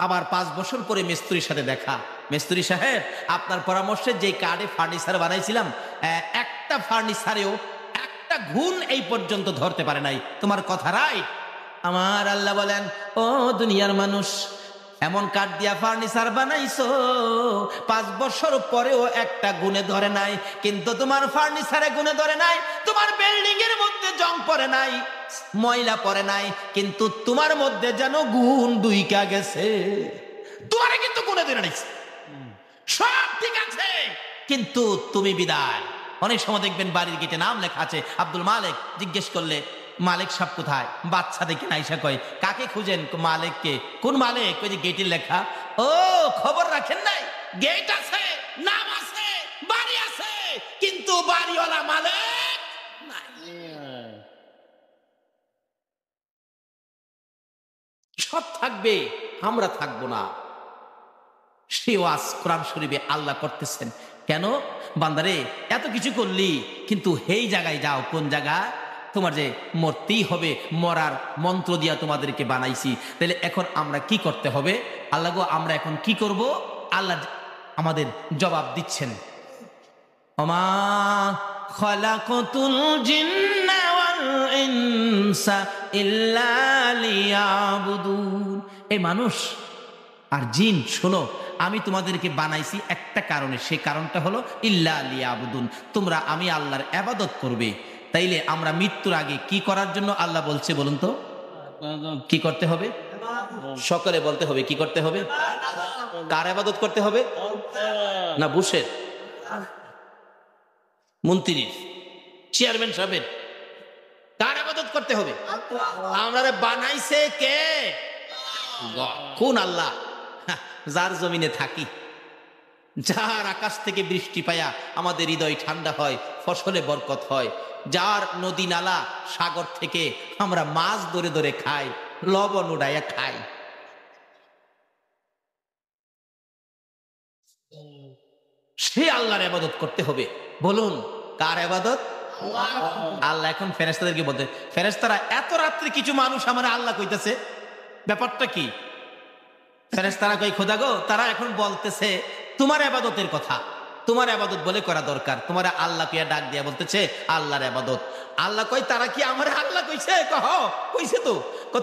আবার 5 বছর পরে মিস্ত্রির সাথে দেখা, মিস্ত্রি সাহেব আপনার পরামর্শে যে কাঠে ফার্নিচার বানাইছিলাম, একটা ফার্নিচারেও একটা গুণ এই পর্যন্ত ধরতে পারে নাই। তোমার কথা রাইট। আমার আল্লাহ বলেন, ও দুনিয়ার মানুষ, এমন কাঠ দিয়া ফার্নিচার বানাইছো 5 বছর পরেও একটা গুণে ধরে নাই। কিন্তু তোমার ফার্নিচারে গুণে ধরে নাই, তোমার বিল্ডিং এর মধ্যে জং পড়ে নাই, ময়লা পড়ে নাই, কিন্তু তোমার মধ্যে যেন গুণ দুইকা গেছে। তোমারে কিন্তু গুণে ধরে নাই, সব ঠিক আছে, কিন্তু তুমি বিদায়। অনেক সময় দেখবেন বাড়ির গেটে নাম লেখা আছে আব্দুল মালিক, জিজ্ঞেস করলে মালিক সাহেব কোথায়? বাচ্চা দেখে নাইসা কয়, কাকে খুঁজেন? মালিককে। কোন মালিক? ওই যে গেটের লেখা। ও খবর রাখেন নাই? গেট আছে, নাম আছে, বাড়ি আছে, কিন্তু বাড়িওয়ালা মালিক নাই। সব থাকবে, আমরা থাকবো না। সে ওয়াজ কোরআন শরীফে আল্লাহ করতেছেন। কেন বান্দারে এত কিছু করলি, কিন্তু এই জায়গায় যাও, কোন জায়গা? তোমার যে মরতেই হবে, মরার মন্ত্র দিয়া তোমাদেরকে বানাইছি। তাহলে এখন আমরা কি করতে হবে? আল্লাহ গো আমরা এখন কি করব? আল্লাহ আমাদের জবাব দিচ্ছেন, ওমা খালাকাতুল জিন্না ওয়াল ইনসা ইল্লা লিয়াবুদুন। এই মানুষ আর জিন শোনো, আমি তোমাদেরকে বানাইছি একটা কারণে, সেই কারণটা হলো ইল্লা লিয়াবুদুন, তোমরা আমি আল্লাহর ইবাদত করবে। তাইলে আমরা মৃত্যুর আগে কি করার জন্য আল্লাহ বলছে বলুন তো? কি করতে হবে? সকলে বলতে হবে, কি করতে হবে? কার ইবাদত করতে হবে? না বুশের, মন্ত্রীর, চেয়ারম্যান সাহেবের? কার ইবাদত করতে হবে? আমারে বানাইছে কে? কোন আল্লাহ? যার জমিনে থাকি, যার আকাশ থেকে বৃষ্টি পায়া আমাদের হৃদয় ঠান্ডা হয়, ফসলে বরকত হয়, যার নদী নালা সাগর থেকে আমরা মাছ ধরে ধরে খাই, লবণ উড়াইয়া খাই, সে আল্লাহর ইবাদত করতে হবে। বলুন কার ইবাদত? আল্লাহ। এখন ফেরেশতাদেরকে বলতে, ফেরেশতারা এত রাত্রে কিছু মানুষ আমার আল্লাহ কইতেছে, ব্যাপারটা কি? ফেরেশতারা কই, খোদা গো, তারা এখন বলতেছে তোমার ইবাদতের কথা, তোমার ইবাদত বলে করা দরকার। তোমার আল্লাহ কিয়া ডাক দিয়া বলতেছে আল্লাহর ইবাদত। আল্লাহ কই, তারা কি আমার আল্লাহ কইছে? কহ কইছে তো।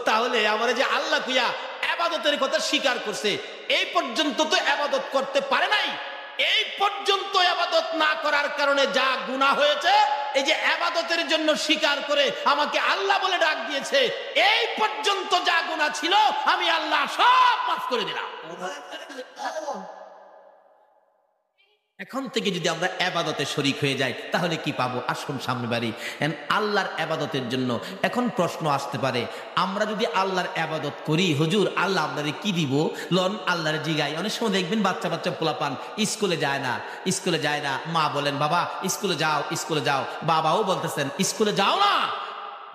তাহলে আমার যে আল্লাহ কুইয়া ইবাদতের কথা স্বীকার করছে, এই পর্যন্ত তো ইবাদত করতে পারে নাই। এই পর্যন্ত ইবাদত না করার কারণে যা গুনাহ হয়েছে, এই যে ইবাদতের জন্য স্বীকার করে আমাকে আল্লাহ বলে ডাক দিয়েছে, এই পর্যন্ত যা গুনাহ ছিল আমি আল্লাহ সব মাফ করে দিলাম। এখন থেকে যদি আমরা ইবাদতে শরীক হয়ে যাই তাহলে কি পাবো? আসুন সামনে বাড়ি। আল্লাহর ইবাদতের জন্য এখন প্রশ্ন আসতে পারে, আমরা যদি আল্লাহর ইবাদত করি, হুজুর আল্লাহ আপনারে কি দিব? লন আল্লাহর জিগাই। অনেক সময় দেখবেন বাচ্চা বাচ্চা পোলাপান স্কুলে যায় না, স্কুলে যায় না, মা বলেন বাবা স্কুলে যাও, স্কুলে যাও, বাবাও বলতেছেন স্কুলে যাও না।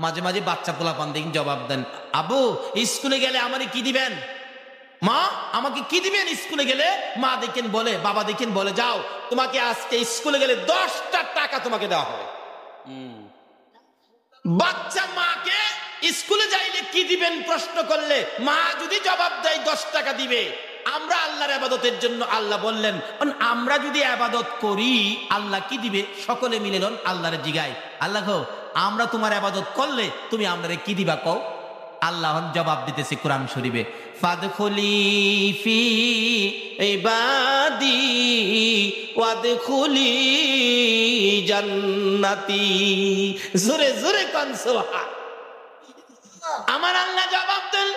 মাঝে মাঝে বাচ্চা পোলাপান দেখেন জবাব দেন, আবু স্কুলে গেলে আমারে কি দিবেন? মা আমাকে কি দিবেন স্কুলে গেলে? মা দেখেন বলে, বাবা দেখেন বলে, যাও তোমাকে আজকে স্কুলে গেলে 10টা টাকা তোমাকে দেওয়া হবে। বাচ্চা মাকে স্কুলে যাইলে কি দিবেন প্রশ্ন করলে মা যদি জবাব দেয় 10 টাকা দিবে। আমরা আল্লাহর ইবাদতের জন্য আল্লাহ বললেন, আমরা যদি ইবাদত করি আল্লাহ কি দিবে? সকলে মিলে লন আল্লাহর জিগায়, আল্লাহ গো আমরা তোমার ইবাদত করলে তুমি আমারে কি দিবা কও? আল্লাহ জবাব দিতেছে কোরআন শরীফে, ফাদখুলি ফি ইবাদি ওয়াদখুলি জান্নাতি। জোরে জোরে কোন সুবহান। আমার আল্লাহ জবাব দেন,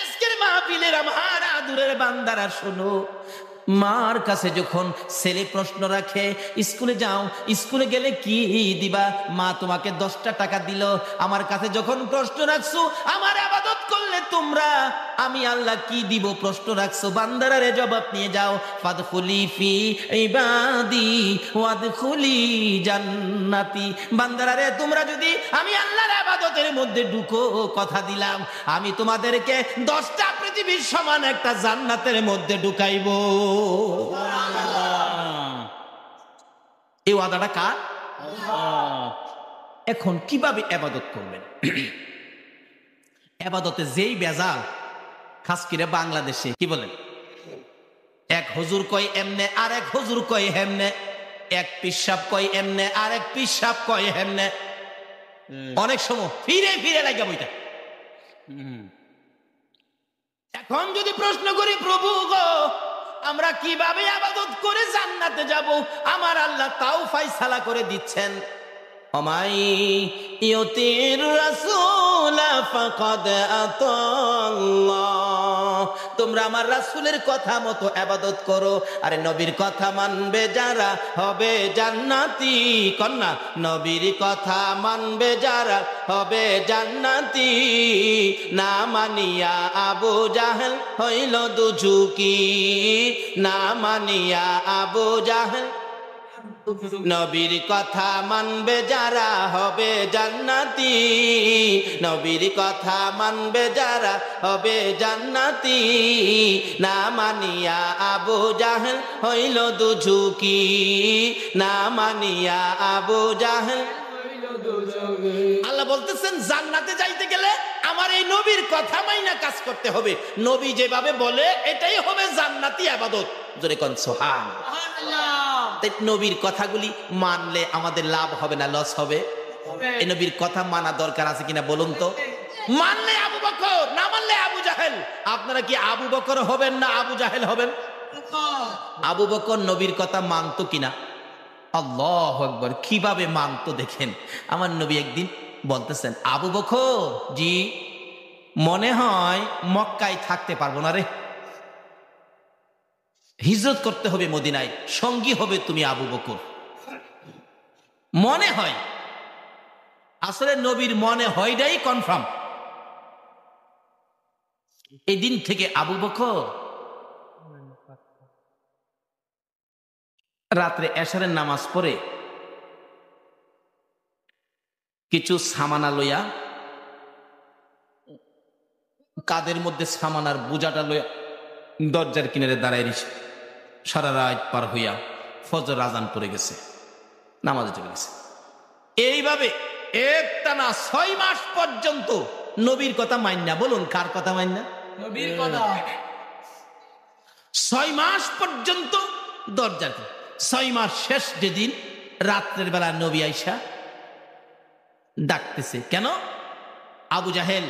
আজকের মাহফিলের আমার আদুরের বান্দারা শোনো, মার কাছে যখন ছেলে প্রশ্ন রাখে স্কুলে যাও, স্কুলে গেলে কি দিবা? মা তোমাকে 10টা টাকা দিল। আমার কাছে যখন প্রশ্ন রাখছো আমার ইবাদত করলে তোমরা আমি আল্লাহ কি দিব প্রশ্ন রাখছো, বান্দারারে জবাব নিয়ে যাও, ফাদখুলি ফি ইবাদি ওয়াদখুলি জান্নাতি। বান্দারারে তোমরা যদি আমি আল্লাহর ইবাদতের মধ্যে ঢুকো, কথা দিলাম আমি তোমাদেরকে 10টা পৃথিবীর সমান একটা জান্নাতের মধ্যে ঢুকাইবো। এই ওয়াদাটা কার? এখন কিভাবে ইবাদত করবেন? ইবাদতে যেই বেজাল, খাস করে বাংলাদেশে কি বলেন, এক হুজুর কয় এমনে আর এক হুজুর কয় হেমনে, এক পিসাব কয় এমনে আর এক পিসাব কয় হেমনে, অনেক সময় ফিরে ফিরে লাগা বইটা। এখন যদি প্রশ্ন করি প্রভু গো আমরা কিভাবে ইবাদত করে জান্নাতে যাব, আমার আল্লাহ তাও ফায়সালা করে দিচ্ছেন, আমাই ইউতির রাসূল ফাকাদ আতাল্লাহ। তোমরা আমার রাসূলের কথা মতো ইবাদত করো, আরে নবীর কথা মানবে যারা হবে জান্নাতি। কন্যা নবীর কথা মানবে যারা হবে জান্নাতি, না মানিয়া আবু জাহেল হইল দুজুকি, না মানিয়া আবু জাহেল। নবীর কথা মানবে যারা হবে জান্নাতি, নবীর কথা মানবে যারা হবে জান্নাতি, না মানিয়া আবু জাহেল হইল দুজুকি, না মানিয়া আবু জাহেল। আল্লাহ বলতেছেন জান্নাতে যাইতে গেলে আমার এই নবীর কথা মাইনা কাজ করতে হবে, নবী যেভাবে বলে এটাই হবে জান্নাতি ইবাদত। জোরে কোন সুবহানাল্লাহ। নবীর কথাগুলি মানলে আমাদের লাভ হবে না লস হবে? এই নবীর কথা মানা দরকার আছে কিনা বলুন তো? মানলে আবু বকর, না মানলে আবু জাহেল। আপনারা কি আবু বকর হবেন না আবু জাহেল হবেন? আবু বকর নবীর কথা মানতো কিনা? আল্লাহু আকবার, কিভাবে মানতো দেখেন। আমার নবী একদিন বলতেছেন, আবু বকর জি মনে হয় মক্কায় থাকতে পারবো না রে। হিজরত করতে হবে মদিনায়, সঙ্গী হবে তুমি আবু বকর। মনে হয়, আসলে নবীর মনে হয়টাই কনফার্ম। এই দিন থেকে আবু বকর রাত্রে এশারের নামাজ পড়ে কিছু সামানা লইয়া, কাদের মধ্যে সামানার বোঝাটা লইয়া দরজার কিনারে দাঁড়ায় রয়েছে। সারা রাত পার হইয়া ফজর আজান পড়ে গেছে, নামাজে চলে গেছে। এইভাবে একটানা 6 মাস পর্যন্ত নবীর কথা মান্না। বলুন, কার কথা মান্না? নবীর কথা। 6 মাস পর্যন্ত দরজা। 6 মাস শেষ যেদিন, রাত্রের বেলা নবী আইসা ডাকতেছে। কেন? আবু জাহেল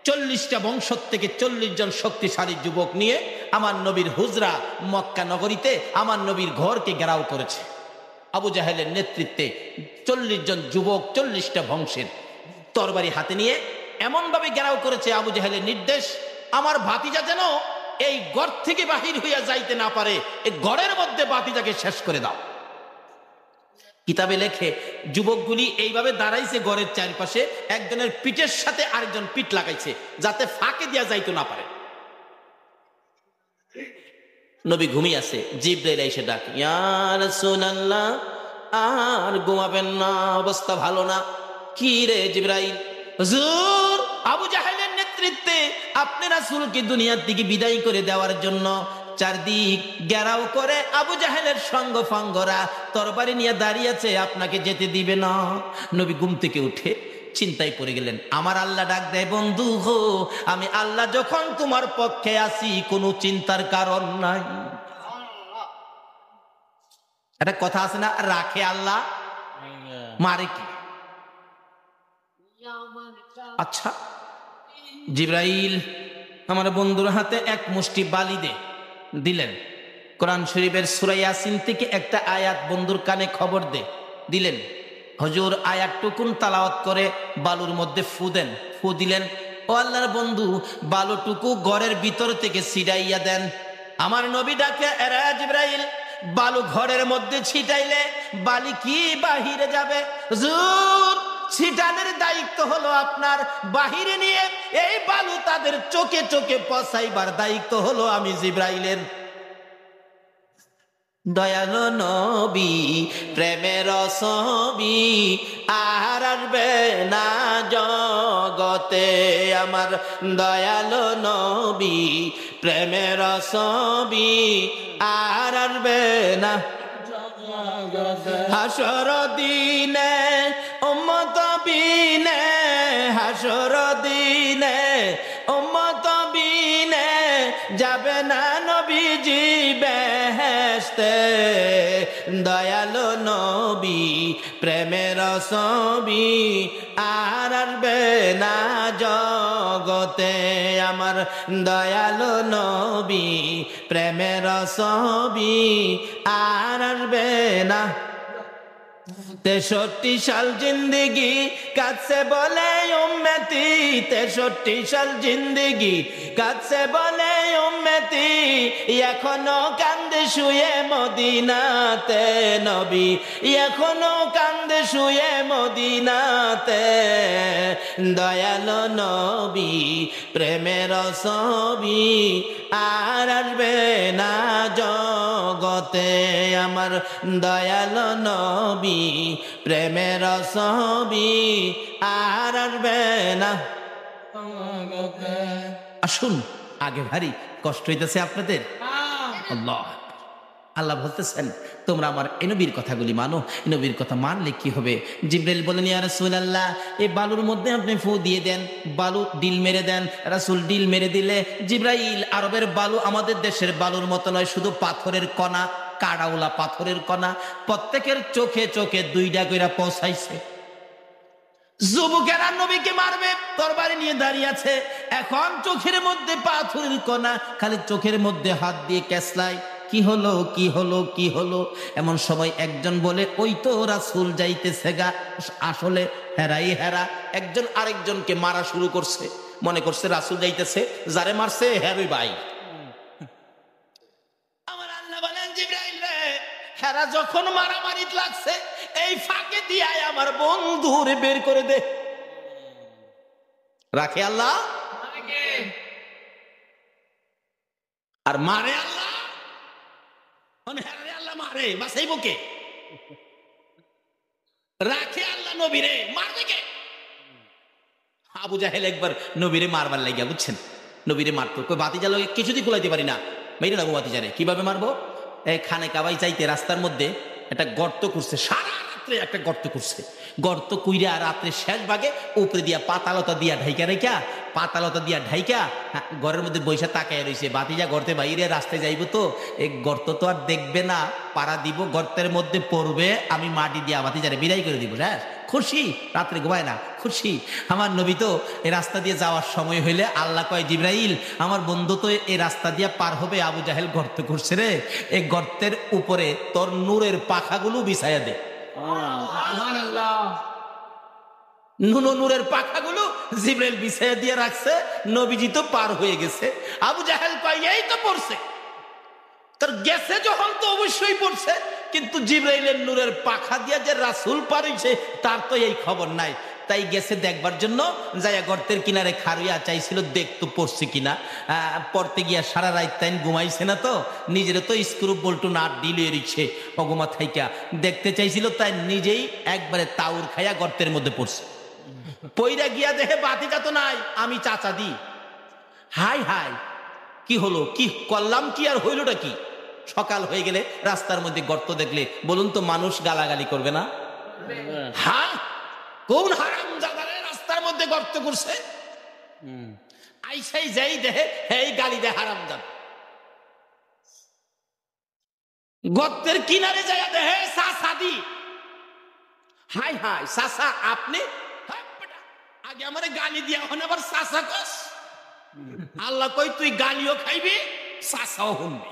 40টা বংশ থেকে 40 জন শক্তিশালী যুবক নিয়ে আমার নবীর হুজরা মক্কা নগরীতে আমার নবীর ঘরকে ঘেরাও করেছে। আবু জাহেলের নেতৃত্বে 40 জন যুবক, 40টা বংশের তরবারি হাতে নিয়ে এমন ভাবে ঘেরাও করেছে। আবু জাহেলের নির্দেশ, আমার ভাতিজা যেন এই ঘর থেকে বাহির হইয়া যাইতে না পারে, এই ঘরের মধ্যে ভাতিজাকে শেষ করে দাও। কিতাবে লেখে, যুবকগুলি এইভাবে দাঁড়াইছে ঘরের চারপাশে, একজনের পিঠের সাথে আরেকজন পিঠ লাগাইছে, যাতে ফাঁকে দিয়া যাইতে না পারে। নবী ঘুমিয়ে আছে, জিবরাইল এসে ডাকে, ইয়া রাসূলুল্লাহ, আর ঘুমাবেন না, অবস্থা ভালো না। কি রে জিবরাইল? হুজুর, আবু জাহেলের নেতৃত্বে আপনি রাসূলকে দুনিয়ার থেকে বিদায় করে দেওয়ার জন্য চারদিক ঘেরাও করে আবু জাহেলের সঙ্গ ফাঙ্গরা তরবারি নিয়ে দাঁড়িয়ে আছে, আপনাকে যেতে দিবে না। নবী ঘুম থেকে উঠে চিন্তায় পড়ে গেলেন। আমার আল্লাহ ডাক দেয়, বন্ধু হো, আমি আল্লাহ যখন তোমার পক্ষে আছি, কোনো চিন্তার কারণ নাই। একটা কথা আছে না, রাখে আল্লাহ মারে কি? আচ্ছা, জিবরাইল আমার বন্ধুর হাতে এক মুষ্টি বালি দিলেন। কোরআন শরীফের সূরা ইয়াসিন থেকে একটা আয়াত বন্ধুর কানে খবর দিলেন। হুজুর আয়াতটুকুন তেলাওয়াত করে বালুর মধ্যে ফু দেন। ফু দিলেন, ও আল্লাহর বন্ধু, বালুটুকু ঘরের ভিতর থেকে ছিটাইয়া দেন। আমার নবী ডাকে, এরা জিবরাইল, বালু ঘরের মধ্যে ছিটাইলে বালি কি বাহিরে যাবে? হুজুর, ছিটানোর দায়িত্ব হলো আপনার, বাহিরে নিয়ে এই বালু তাদের চোখে চোখে পচাইবার দায়িত্ব হলো আমি জিবরাইলের। দয়ালো নবী প্রেমের ছবি আর আসবে না জগতে, আমার দয়ালো নবী প্রেমের ছবি আর আসবে না হাসর দিনে উম্মত বিনে, হাসর দিনে উম্মত বিনে যাবে না নবীজি বেহেশতে। দয়ালো নবী প্রেমের ছবি আর আসবে না জগতে, আমার দয়ালো নবী প্রেমের ছবি আর আসবে না। 63 সাল জিন্দেগি কাছে বলে উম্মতি, 63 সাল জিন্দেগি কাছে বলে উম্মতি, এখনো কান্দে শুয়ে মদিনাতে নবী, এখনো কান্দে শুয়ে মদিনাতে। দয়ালো নবী প্রেমের ছবি আর আসবে না জগতে, আমার দয়ালো নবী প্রেমের ছবি আর আসবে না। আসুন, আগে ভারী কষ্ট হইতেছে আপনাদের। আল্লাহ আল্লাহ বলতেছেন, তোমরা আমার এই নবীর কথাগুলি মানো। এই নবীর কথা মানলে কি হবে? জিবরাইল বলেন, ইয়া রাসূলুল্লাহ, এই বালুর মধ্যে আপনি ফু দিয়ে দেন, বালু ডিল মেরে দেন। রাসূল ডিল মেরে দিলে, জিবরাইল, আরবের বালু আমাদের দেশের বালুর মতো নয়, শুধু পাথরের কণা, কাড়াওলা পাথরের কণা, প্রত্যেকের চোখে চোখে 2টা কইরা পৌঁছাইছে। যুবকেরা নবীকে মারবে, তরবারি নিয়ে দাঁড়িয়ে আছে, এখন চোখের মধ্যে পাথরের কণা, খালি চোখের মধ্যে হাত দিয়ে ক্যাসলাই, কি হলো কি হলো কি হলো? এমন সময় একজন বলে, ওই তো রাসূল যাইতেছে গা। আসলে হেরাই হেরা, একজন আরেকজনকে মারা শুরু করছে, মনে করছে রাসূল যাইতেছে, যারে মারছে হ্যাঁ ভাই। আমার জিবরাইল রে, হেরা যখন মারামারি লাগছে এই ফাঁকে দিয়ে আমার বন্ধুরে বের করে দে। রাখে আল্লাহ আর মারে আল্লাহ, মানে হেরে আল্লাহ মারে বাসাইব কে? রাখে আল্লাহ নবীরে, মারবে কে? আবু জাহেল একবার নবীরে মারবার লাগিয়া, বুঝছেন, নবীরে মারতো, কই বাতিজা লগে কিছুদিন কুলাইতে পারি না, মেরে লাগবো বাতিজারে। কিভাবে মারবো? খানে কাবাই চাইতে রাস্তার মধ্যে একটা গর্ত করছে, সারা রাত্রে একটা গর্ত করছে, গর্ত কুইরা রাত্রে শেষ ভাগে উপরে দিয়া পাতালতা দিয়া ঢাইকা রেখা, পাতালতা দিয়া ঢাইকা ঘরের মধ্যে বৈশা তাকায় রয়েছে। বাতিজা গর্তে বাইরে রাস্তায় যাইব তো এই গর্ত তো আর দেখবে না, পাড়া দিব, গর্তের মধ্যে পড়বে, আমি মাটি দিয়া বাতিজারে বিদায় করে দিব। হ্যাঁ, খুশি, রাত্রে ঘুমায় না, খুশি। আমার নবী তো এই রাস্তা দিয়ে যাওয়ার সময় হইলে আল্লাহ কয়, জিবরাইল আমার বন্ধু তো এই রাস্তা দিয়ে পার হবে, আবু জাহেল গর্ত করছে রে, এই গর্তের উপরে তোর নূরের পাখাগুলো বিছাইয়া দে। নূরের পাখাগুলো জিবরাইল বিছাইয়া দিয়ে রাখছে, নবীজি তো পার হয়ে গেছে। আবু জাহেল কয়, এই তো পড়ছে, তোর গেছে যখন তো অবশ্যই পড়ছে, কিন্তু জিবরাইলের নূরের পাখা দিয়া যে রাসূল পার হইছে তার তো এই খবর নাই। তাই গেছে দেখবার জন্য, যাইয়া গর্তের কিনারে খাড়িয়া চাইছিল দেখতো পড়ছে কিনা। পড়তে গিয়া সারা রাত তাই ঘুমাইছে না, তো নিজের তো স্ক্রু বল্টু নাট ডিলিয়ে রিচ্ছে অগুমা থাইকা দেখতে চাইছিল, তাই নিজেই একবারে তাউর খাইয়া গর্তের মধ্যে পড়ছে। পইরা গিয়া দেখে বাতিটা তো নাই, আমি চাচা দি, হাই হাই কি হলো, কি করলাম, কি আর হইলটা কি? সকাল হয়ে গেলে রাস্তার মধ্যে গর্ত দেখলে বলুন তো মানুষ গালাগালি করবে না? হ্যাঁ, কোন হারামজাদারে রাস্তার মধ্যে গর্ত করছে? আইসাই যাই দেহে এই গালি দে হারামজাদা। গর্তের কিনারে যায় দেহে সাসাদি, হাই হাই সাসা আপনি, আগে আমারে গালি দিয়া হন আবার সাসা কস। আল্লাহ কই তুই গালিও খাইবি সাসাও শুনবি।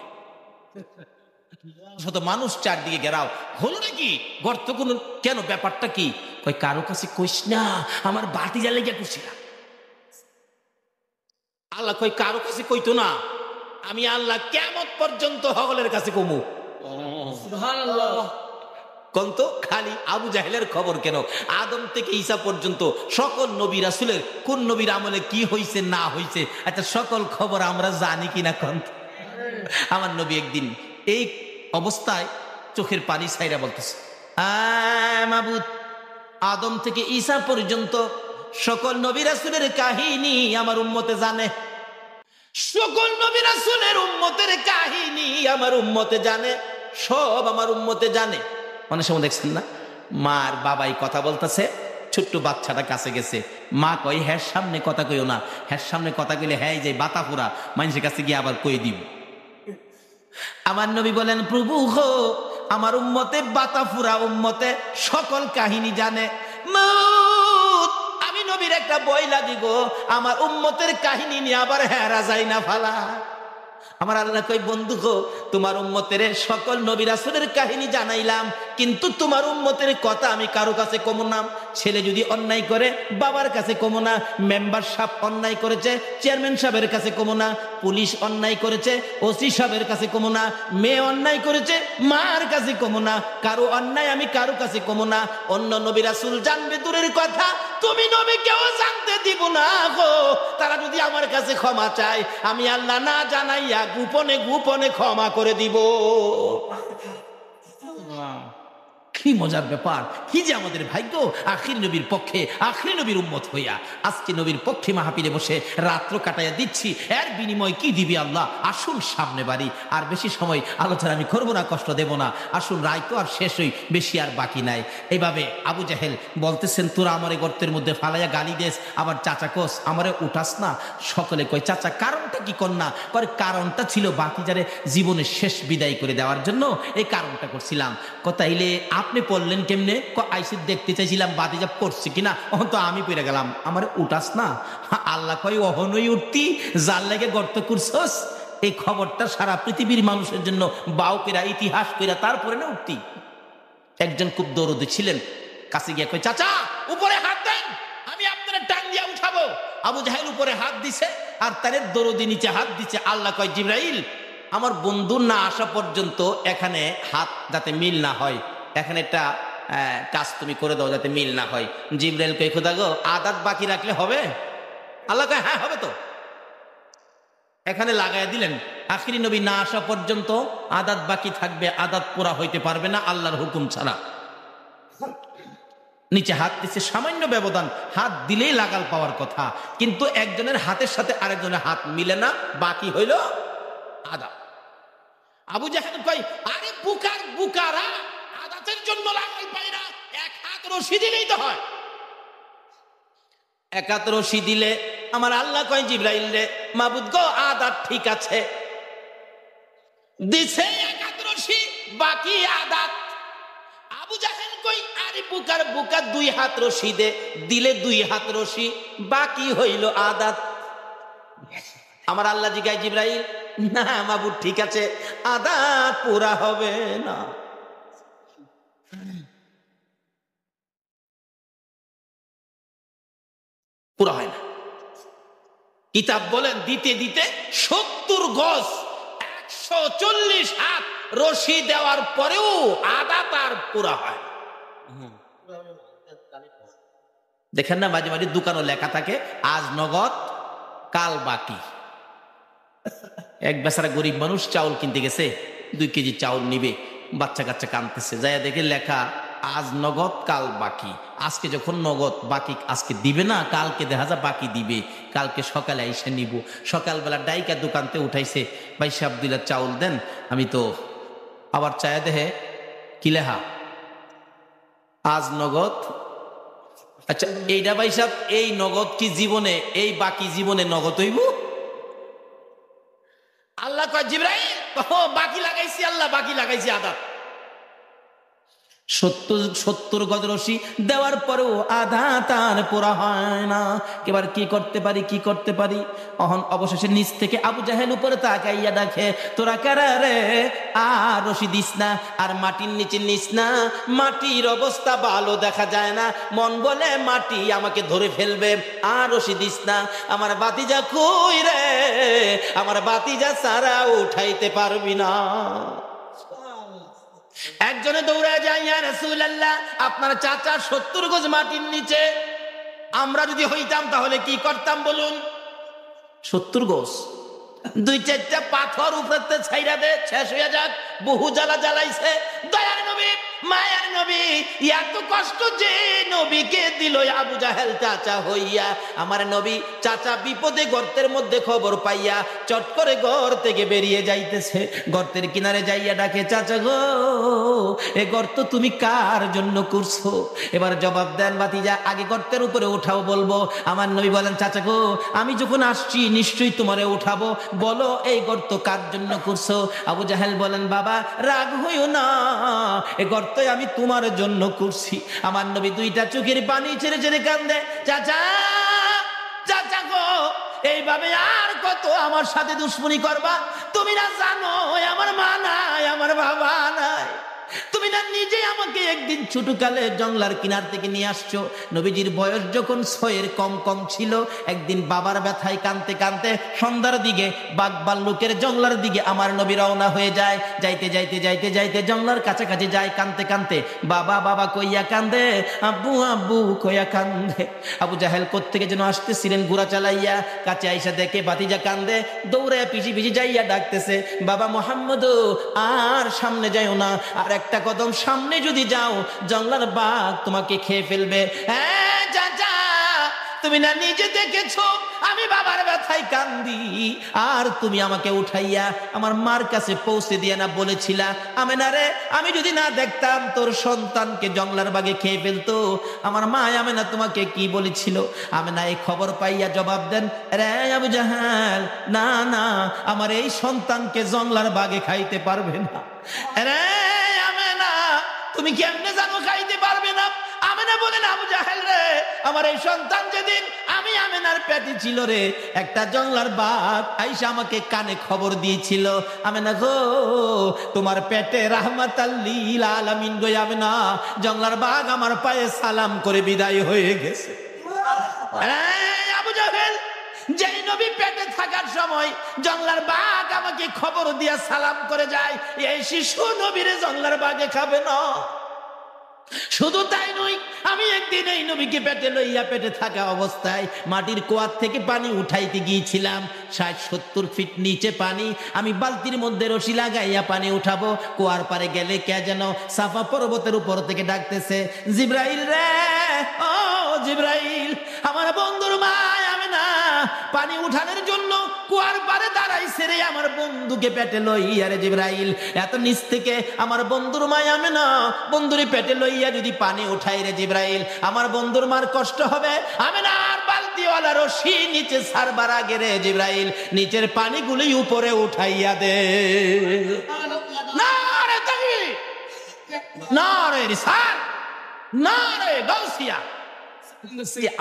শত মানুষ চারদিকে ঘেরাও, হলো নাকি গর্ত কোন, কেন ব্যাপারটা কি? কই কারো কাছে কইস না, আমার বাতি জ্বালে গিয়া করছিলাম। আল্লাহ কই কারো কাছে কইতো না, আমি আল্লাহ কিয়ামত পর্যন্ত সকলের কাছে কমু। সুবহানাল্লাহ। কন্ত খালি আবু জাহেলের খবর কেন? আদম থেকে ঈসা পর্যন্ত সকল নবী রাসূলের কোন নবীর আমলে কি হইছে না হইছে, আচ্ছা সকল খবর আমরা জানি কিনা কন্ত? আমার নবী একদিন এই অবস্থায় চোখের পানি ছাইরা বলতেছে, মাবুদ, আদম থেকে ঈসা পর্যন্ত সকল নবী রাসূলের কাহিনী আমার উম্মতে জানে, সকল নবী রাসূলের উম্মতের কাহিনী আমার উম্মতে জানে, সব আমার উম্মতে জানে। অনেক সময় দেখছেন না, মার বাবাই কথা বলতেছে, ছোট্ট বাচ্চাটা কাছে গেছে, মা কই হ্যাঁ সামনে কথা কইও না, হ্যাঁ সামনে কথা কইলে হ্যাঁ যে বাতাপুরা মানুষের কাছে গিয়ে আবার কই দিব। আমার নবী বলেন, প্রভু হো আমার উম্মতে বাতাফুরা উম্মতে সকল কাহিনী জানে। আমি নবীর একটা বই লাগি গো, আমার উম্মতের কাহিনী নিয়ে আবার হেরা যাই না ফালা। আমার আল্লাহ কই, বন্ধু গো তোমার উম্মতের সকল নবী রাসূলের কাহিনী জানাইলাম, কিন্তু তোমার উম্মতের কথা আমি কারো কাছে কমু না। ছেলে যদি অন্যায় করে বাবার কাছে কমু না, মেম্বার সাহেব অন্যায় করেছে চেয়ারম্যান সাহেবের কাছে কমু না, পুলিশ অন্যায় করেছে ওসি সাহেবের কাছে কমু না, মেয়ে অন্যায় করেছে মার কাছে কমু না, কারো অন্যায় আমি কারো কাছে কমু না। অন্য নবী রাসূল জানবে দূরের কথা, তুমি নবী কেউ জানতে দিব না গো। তারা যদি আমার কাছে ক্ষমা চায়, আমি আল্লাহ না জানাইয়া গোপনে গোপনে ক্ষমা করে দিব। কি মজার ব্যাপার, কি যে আমাদের ভাগ্য, আখির নবীর পক্ষে, আখির নবীর উম্মত হইয়া আজকে নবীর পক্ষে মাহফিলে বসে রাত্র কাটাইয়া দিচ্ছি। এর বিনিময় কি দিবি আল্লাহ? আসুন সামনে বাড়ি, আর বেশি সময় আলোচনা আমি করবো না, কষ্ট দেব না। আসুন, রায় তো আর শেষ হই, বেশি আর বাকি নাই। এইভাবে আবু জাহেল বলতেছেন, তোরা আমারে গর্তের মধ্যে ফালাইয়া গালি দেস, আবার চাচা কোস আমারে উঠাস না। সকলে কয়, চাচা কারণটা কি কন্যা? করে কারণটা ছিল বাতিজারে জীবনের শেষ বিদায় করে দেওয়ার জন্য এই কারণটা করছিলাম। কথাইলে আপনি পড়লেন কেমনে? আইসি দেখতে চাইছিলাম বাতিজা পড়ছে কিনা, অহন তো আমি পড়ে গেলাম, আমার উঠাস না। আল্লাহ কয়, অহনই উঠতি, যার লাগে গর্ত করছস এই খবরটা সারা পৃথিবীর মানুষের জন্য বাউকেরা ইতিহাস কইরা তারপরে না উঠতি। একজন খুব দরদি ছিলেন, কাছে গিয়া কয়, চাচা উপরে হাত দেন, আমি আপনার টান দিয়া উঠাবো। আবু জাহেল উপরে হাত দিছে আর তার দরদি নিচে হাত দিছে। আল্লাহ কয়, জিবরাইল আমার বন্ধু না আসা পর্যন্ত এখানে হাত যাতে মিল না হয়, এখানে একটা কাজ তুমি করে দাও যাতে মিল না হয়। জিবরাইল কই খোদা গো, আদাত বাকি রাখলে হবে? আল্লাহ কয় হ্যাঁ হবে তো। এখানে লাগাই দিলেন, আখিরি নবী না আসা পর্যন্ত আদাত বাকি থাকবে, আদাত পুরা হইতে পারবে না আল্লাহর হুকুম ছাড়া। নিচে হাত দিচ্ছে, সামান্য ব্যবধান, হাত দিলেই লাগাল পাওয়ার কথা, কিন্তু একজনের হাতের সাথে আরেকজনের হাত মিলে না, বাকি হইল আদা। আবু জাহেল কই, আরে বুকার বুকারা, আদাতের জন্য লাগাল পাই না, এক হাত রশি দিলেই তো হয়। এক হাত রশি দিলে আমার আল্লাহ কয় জিবরাইল রে, মাবুদ গো আদাত ঠিক আছে, দিছে এক হাত রশি, বাকি আদাত। আবু জাহেল কই, আরে বুকার বুকা, দুই হাত রশি দে, দিলে দুই হাত রশি, বাকি হইল আদাত। আমার আল্লাহ জিগায় জিবরাইল, না মাবুদ ঠিক আছে, আদাত পুরা হবে না। পুরা হয় না। কিতাব বলেন দিতে দিতে 70 গজ 140 হাত রশি দেওয়ার পরেও আদাত আর পুরা হয়। দেখেন না মাঝে মাঝে দোকানও লেখা থাকে আজ নগদ কাল বাকি। এক বেচারা গরিব মানুষ চাউল কিনতে গেছে, 2 কেজি চাউল নিবে, বাচ্চা কাচ্চা কাঁদতেছে, যাইয়া দেখে লেখা আজ নগদ কাল বাকি। আজকে যখন নগদ বাকি আজকে দিবে না, কালকে দেখা যায় বাকি দিবে, কালকে সকালে এসে নিব। সকালবেলা ডাইকা দোকানতে উঠাইছে, ভাই সাহেব 2 লাখ চাউল দেন, আমি তো আবার চায়া দেহে কি লেখা আজ নগদ। আচ্ছা এইটা ভাই সাহেব, এই নগদ কি জীবনে, এই বাকি জীবনে নগদ হইব? আল্লাহ কয় জিবরাইল, বাকি লাগাইছি, আল্লাহ বাকি লাগাইছি আদাত। 70 গজ রশি দেওয়ার পরেও আধা তার পুরা হয় না। এবার কি করতে পারি, কি করতে পারি? অবশেষে নিচ থেকে আবু জাহেল উপরে তাকাইয়া দেখে, তোরা কারা রে, আর রশি দিস না, আর মাটির নিচে নিস না, মাটির অবস্থা ভালো দেখা যায় না, মন বলে মাটি আমাকে ধরে ফেলবে, আর রশি দিস না। আমার বাতিজা কই রে, আমার বাতিজা সারা উঠাইতে পারবি না। একজনে দৌড়ে যায়, ইয়া রাসূলুল্লাহ, আপনার চাচা 70 গজ মাটির নিচে, আমরা যদি হইতাম তাহলে কি করতাম বলুন? 70 গজ, 2-4টা পাথর উপরে ছাইরা দে, শেষ হইয়া যাক, বহু জ্বালা জ্বালাইছে। দয়ার নবী, মায়ার নবী, এত কষ্ট যে নবীকে দিল আবু জাহেল চাচা হইয়া। আমার নবী চাচা বিপদে গর্তের মধ্যে খবর পাইয়া চট করে ঘর থেকে বেরিয়ে যাইতেছে, গর্তের কিনারে যাইয়া ডাকে, চাচা গো, এ গর্ত তুমি কার জন্য করছো? এবার জবাব দেন ভাতিজা, আগে গর্তের উপরে উঠাও বলবো। আমার নবী বলেন, চাচা গো, আমি যখন আসছি নিশ্চয়ই তোমারে উঠাবো, বলো এই গর্ত কার জন্য করছো? আবু জাহেল বলেন, বাবা রাগ হইও না, এ গর্ত আমি তোমার জন্য করছি। আমার নবী 2টা চোখের পানি ছেড়ে ছেড়ে কান্দে, চাচা, চাচা গো, এইভাবে আর কত আমার সাথে দুশ্মনী করবা? তুমি না জানো আমার মা নাই, আমার বাবা নাই, তুমি না নিজে আমাকে একদিন ছোটকালে জঙ্গলার কিনার থেকে নিয়ে আসছো। নবীজির বয়স যখন 6-এর কম কম ছিল, একদিন বাবার ব্যথায় কানতে কানতে সন্ধ্যার দিকে বাঘ ভাল্লুকের জঙ্গলার দিকে আমার নবী রওনা হয়ে যায়। যাইতে যাইতে যাইতে যাইতে জঙ্গলার কাছাকাছি যায়, কানতে কানতে বাবা বাবা কইয়া কান্দে, আব্বু আব্বু কইয়া কান্দে। আবু জাহেল কোত্থেকে যেন আসতেছিলেন ঘোড়া চালাইয়া, কাছে আইসা দেখে ভাতিজা কান্দে, দৌড়ে পিছি পিছি যাইয়া ডাকতেছে, বাবা মোহাম্মদ আর সামনে যাইও না, আর একটা কদম সামনে যদি যাও জঙ্গলার বাঘ তোমাকে খেয়ে ফেলবে। হ্যাঁ চাচা, তুমি না নিজে দেখেছো আমি বাবার ব্যথায় কান্দি, আর তুমি আমাকে উঠাইয়া আমার মার কাছে পৌঁছে দিয়ে না বলেছিলা, আমেনা রে, আমি যদি না দেখতাম তোর সন্তানকে জঙ্গলার বাঘে খেয়ে ফেলতো। আমার মা আমেনা তোমাকে কি বলেছিল? আমেনা এই খবর পাইয়া জবাব দেন, রে আবু জাহেল, না না, আমার এই সন্তানকে জঙ্গলার বাঘে খাইতে পারবে না। রে আমেনা, তুমি কেমনে জানো খাইতে পারবে না? আমেনা বলেন, আবু জাহেল রে, আমার এই সন্তান যেদিন আমি আমেনার পেটে ছিল রে, একটা জঙ্গলার বাঘ আইসা আমাকে কানে খবর দিয়েছিল, আমেনা গো, তোমার পেটে রাহমাতাল লিল আলামিন গো আমেনা, জঙ্গলার বাঘ আমার পায়ে সালাম করে বিদায় হয়ে গেছে। আবু জাহেল যেই নবী পেটে থাকার সময় জংলার বাঘ আমাকে খবর দিয়া সালাম করে যায়, এই শিশু নবীরে জংলার বাঘে খাবে না। শুধু তাই নয়, আমি একদিন এই নবীকে পেটে লইয়া পেটে থাকা অবস্থায় মাটির কুয়ার থেকে পানি উঠাইতে গিয়েছিলাম। 60-70 ফিট নিচে পানি। আমি বালতির মধ্যে রশি লাগাইয়া পানি উঠাবো, কুয়ার পারে গেলে কে যেন সাফা পর্বতের উপর থেকে ডাকতেছে, জিব্রাইল রে, ও জিব্রাইল, আমার বন্ধুর মা আমেনা পানি উঠানোর জন্য কুয়ার পারে দাঁড়াইছে রে, আমার বন্ধুকে পেটে লইয়া রে জিব্রাইল। এত নিচ থেকে আমার বন্ধুর মা আমেনা বন্ধুরে পেটে লইয়া যদি পানি উঠাই রে জিব্রাইল, আমার বন্ধুর মার কষ্ট হবে। আমেনার বালতিওয়ালা রশি নিচে ছাড়বার আগে রে জিব্রাইল নিচের পানিগুলি উপরে উঠাইয়া দে। নারে তাকবীর, নারে রিসালাত, নারে গাউসিয়া।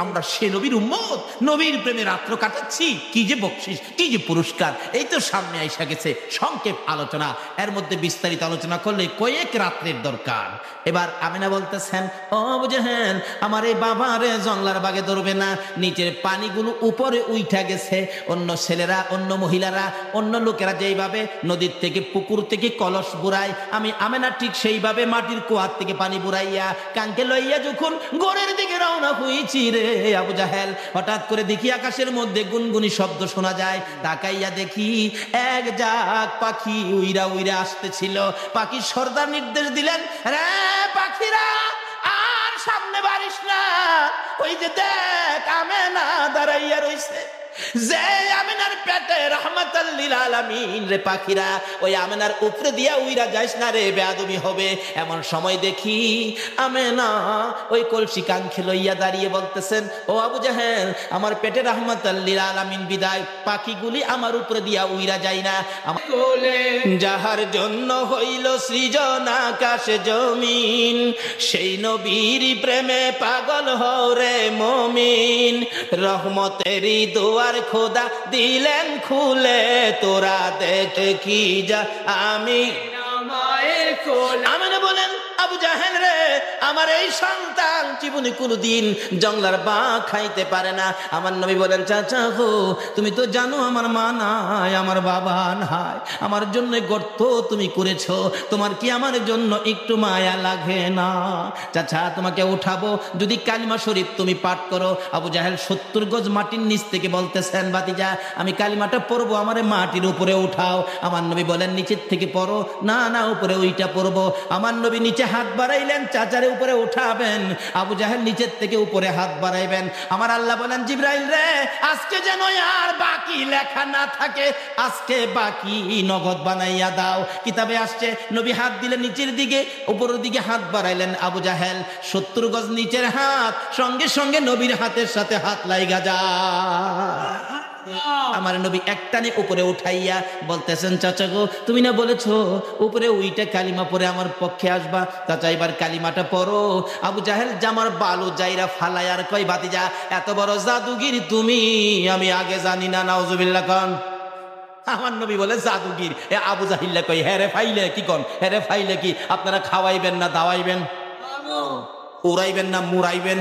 আমরা সে নবীর উম্মত, নবীর প্রেমে রাত্র কাটাচ্ছি। কি যে বকশিস, কি যে পুরস্কার, এই তো সামনে আইসা গেছে। সংক্ষেপ আলোচনা, এর মধ্যে বিস্তারিত আলোচনা করলে কয়েক রাত্রের দরকার। এবার আমিনা বলতেছেন, ও আবু জাহেল, আমার এই বাবারে জংলার বাগে ধরবে না, নিচের পানিগুলো উপরে উঠা গেছে। অন্য ছেলেরা, অন্য মহিলারা, অন্য লোকেরা যেইভাবে নদীর থেকে পুকুর থেকে কলস বুড়ায়, আমি আমেনা ঠিক সেইভাবে মাটির কুয়ার থেকে পানি বুড়াইয়া কাঙ্কে লইয়া যখন গোড়ের দিকে রওনা হইছি রে আবু জাহেল, হঠাৎ করে দেখি আকাশের মধ্যে গুনগুনি শব্দ শোনা যায়। তাকাইয়া দেখি এক জাক পাখি উইরা উইরা আসতেছিল। পাখির সর্দার নির্দেশ দিলেন, রে পাখিরা আর সামনে বাড়িস না, ওই যে দেখ আমেনা দাঁড়াইয়া রইছে। যে আমেনার পেটে রাহমাতাল লিল আলামিন রে পাখিরা, ওই আমেনার উপরে দিয়া উইরা যাইস না রে, বেয়াদবি হবে। এমন সময় দেখি আমেনা ওই কলসি কাঙ্খে লইয়া দাঁড়িয়ে বলতেছেন, ও আবু জাহেল, আমার পেটে রাহমাতাল লিল আলামিন বিদায়, পাখিগুলি আমার উপরে দিয়া উইরা যায় না। যাহার জন্য হইল সৃজন আকাশ জমিন, সেই নবীর প্রেমে পাগল হও রে মুমিন। রহমতেরই দোয়ার খোদা দিলেন খুলে, তোরা দেখে কি যা আমি আমেনা বলেন, আবু জাহেল রে, আমার এই সন্তান জীবনে কোনদিন জংলার বাঘ খাইতে পারে না। আমার নবী বলেন, চাচা গো, তুমি তো জানো আমার মা নাই, আমার বাবা নাই, আমার জন্য গর্ত তুমি করেছো, তোমার কি আমার জন্য একটু মায়া লাগে না? চাচা, তোমাকে উঠাবো যদি কালিমা শরীফ তুমি পাঠ করো। আবু জাহেল 70 গজ মাটির নিচ থেকে বলতেছেন, ভাতিজা আমি কালিমাটা পড়বো, আমারে মাটির উপরে উঠাও। আমার নবী বলেন, নিচের থেকে পড়ো। না না, উপরে ওইটা পড়বো। আমার নবী নিচে হাত বাড়াইলেন, চাচারে উপরে উঠাবেন। আবু জাহেল নিচের থেকে উপরে হাত বাড়াইবেন। আমার আল্লাহ বলেন, জিব্রাইল রে, আজকে যেন আর বাকি লেখা না থাকে, আজকে বাকি নগদ বানাইয়া দাও। কিতাবে আসছে, নবী হাত দিলে নিচের দিকে, উপরের দিকে হাত বাড়াইলেন আবু জাহেল, 70 গজ নিচের হাত, সঙ্গে সঙ্গে নবীর হাতের সাথে হাত লাইগা যায়। আমার নবী একটানে উপরে উঠাইয়া বলতেছেন, চাচা গো, তুমি না বলেছো উপরে ওইটা কালিমা পরে আমার পক্ষে আসবা, চাচা এবার কালিমাটা পড়ো। আবু জাহেল জামার বালু যাইরা ফালাই আর কই, ভাতিজা এত বড় জাদুগির তুমি, আমি আগে জানি না। নাউজুবিল্লাহ কন। আমার নবী বলে, জাদুগির? এ আবু জাহিল্লা কই, হেরে ফাইলে কি কন, হেরে ফাইলে কি আপনারা খাওয়াইবেন না দাওয়াইবেন, উড়াইবেন না মুড়াইবেন?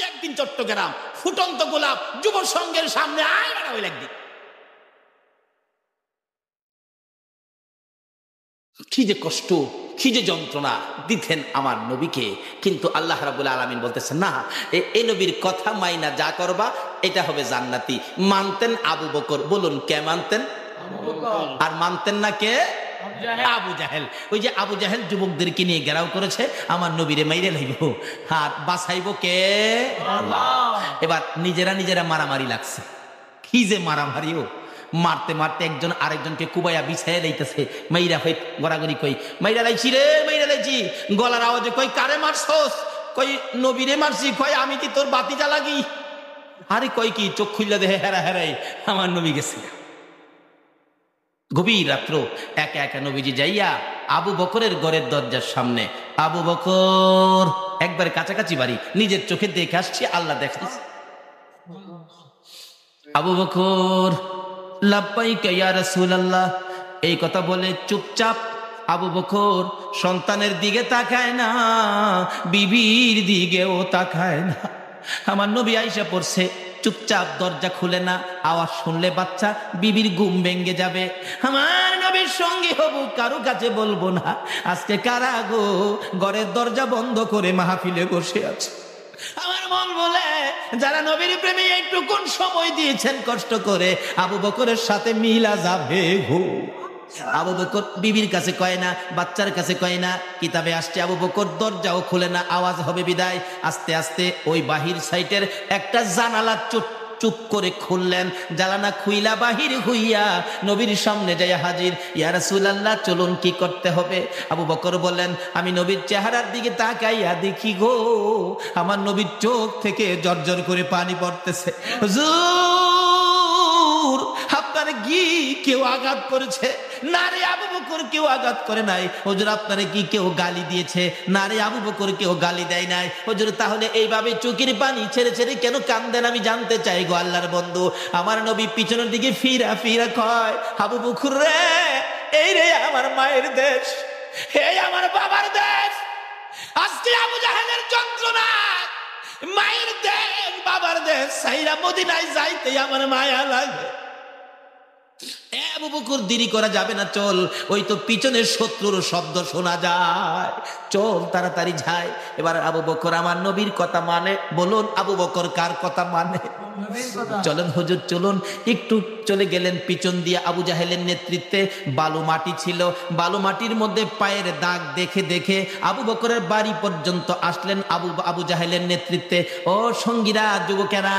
একদিন চট্টগ্রাম ফুটন্ত গোলাপ যুব সংঘের সামনে আয় বেড়া হইল একদিন। কি যে কষ্ট, কি যে যন্ত্রণা দিতেন আমার নবীকে। কিন্তু আল্লাহ রাব্বুল আলামিন বলতেছেন, না, এই নবীর কথা মাইনা যা করবা এটা হবে জান্নাতি। মানতেন আবু বকর, বলুন কে মানতেন? আর মানতেন না কে? আবু জাহেল। ওই যে আবু জাহেল যুবকদেরকে নিয়ে ঘেরাও করেছে, আমার নবীরে মাইরে লাইব, আর বাঁচাইব কে? আল্লাহ। এবার নিজেরা নিজেরা মারামারি লাগছে। কি যে মারামারিও, মারতে মারতে একজন আরেকজনকে কুবাইয়া বিছাইয়া লাইতেছে। মাইরা হয়ে গড়াগড়ি কই, মাইরা লাইছি রে, মাইরা লাইছি। গলার আওয়াজে কই, কারে মারছস? কই নবীরে মারছি। কই আমি কি তোর বাতিজা লাগি? আরে কই কি, চোখ খুললা দেহে হেরা হেরাই আমার নবী গেছে। গভীর রাত্র একা একা নবীজি যাইয়া আবু বকরের ঘরের দরজার সামনে। আবু বকর একবার কাছাকাছি বাড়ি, নিজের চোখে দেখে আসছি, আল্লাহ দেখাইছে। আবু বকর, লাব্বাইকা ইয়া রাসূলুল্লাহ, এই কথা বলে চুপচাপ আবু বকর সন্তানের দিকে তাকায় না, বিবির দিকেও তাকায় না। আমার নবী আইসা পড়ছে, চুপচাপ দরজা খুলে না, আওয়াজ শুনলে বাচ্চা বিবির ঘুম ভেঙে যাবে। আমার নবীর সঙ্গী হবু কারো কাছে বলবো না। আজকে কারা গো ঘরের দরজা বন্ধ করে মাহফিলে বসে আছে? আমার মন বলে যারা নবীর প্রেমে একটুকুন সময় দিয়েছেন কষ্ট করে, আবু বকরের সাথে মিলা যাবে গো। আবু বকর বিবির কাছে কয় না, বাচ্চার কাছে কয় না, কিতাবে আসছে আবু বকর দরজাও খুলে না, আওয়াজ হবে বিদায়। আস্তে আস্তে ওই বাহির সাইটের একটা জানালা চুপ করে খুললেন, জানালা খুইলা বাহির হইয়া নবীর সামনে যায় হাজির। ইয়া রাসূলুল্লাহ, চলুন কি করতে হবে? আবু বকর বলেন, আমি নবীর চেহারার দিকে তাকাইয়া দেখি গো, আমার নবীর চোখ থেকে জর্জর করে পানি পড়তেছে। হুজুর, আপনার কি কেউ আঘাত করেছে? না রে আবু বকর, কেউ আঘাত করে নাই। হুজুর, আপনারে কি কেউ গালি দিয়েছে? না রে আবু বকর, কেউ গালি দেয় নাই। হুজুর, তাহলে এইভাবে চোখের পানি ছেড়ে ছেড়ে কেন কান্দেন আমি জানতে চাই গো আল্লাহর বন্ধু। আমার নবী পিছনের দিকে ফিরা ফিরা কয়, আবু বকর রে, এই রে আমার মায়ের দেশ, এই আমার বাবার দেশ। আজকে আবু জাহেলের যন্ত্রণা, মায়ের দেশ বাবার দেশ সাইরা মদিনায় যাইতে আমার মায়া লাগে। আবু বকর, দেরি করা যাবে না, চল, ওই তো পিছনের শত্রুর শব্দ শোনা যায়, চল তাড়াতাড়ি যায়। এবার আবু বকর আমার নবীর কথা মানে। বলুন আবু বকর কার কথা মানে? চলেন হুজুর চলুন। একটু চলে গেলেন পিছন দিয়ে। আবু জাহেলের নেতৃত্বে বালু মাটি ছিল, বালু মাটির মধ্যে পায়ের দাগ দেখে দেখে আবু বকরের বাড়ি পর্যন্ত আসলেন আবু জাহেলের নেতৃত্বে। ও সঙ্গীরা, যুবকেরা,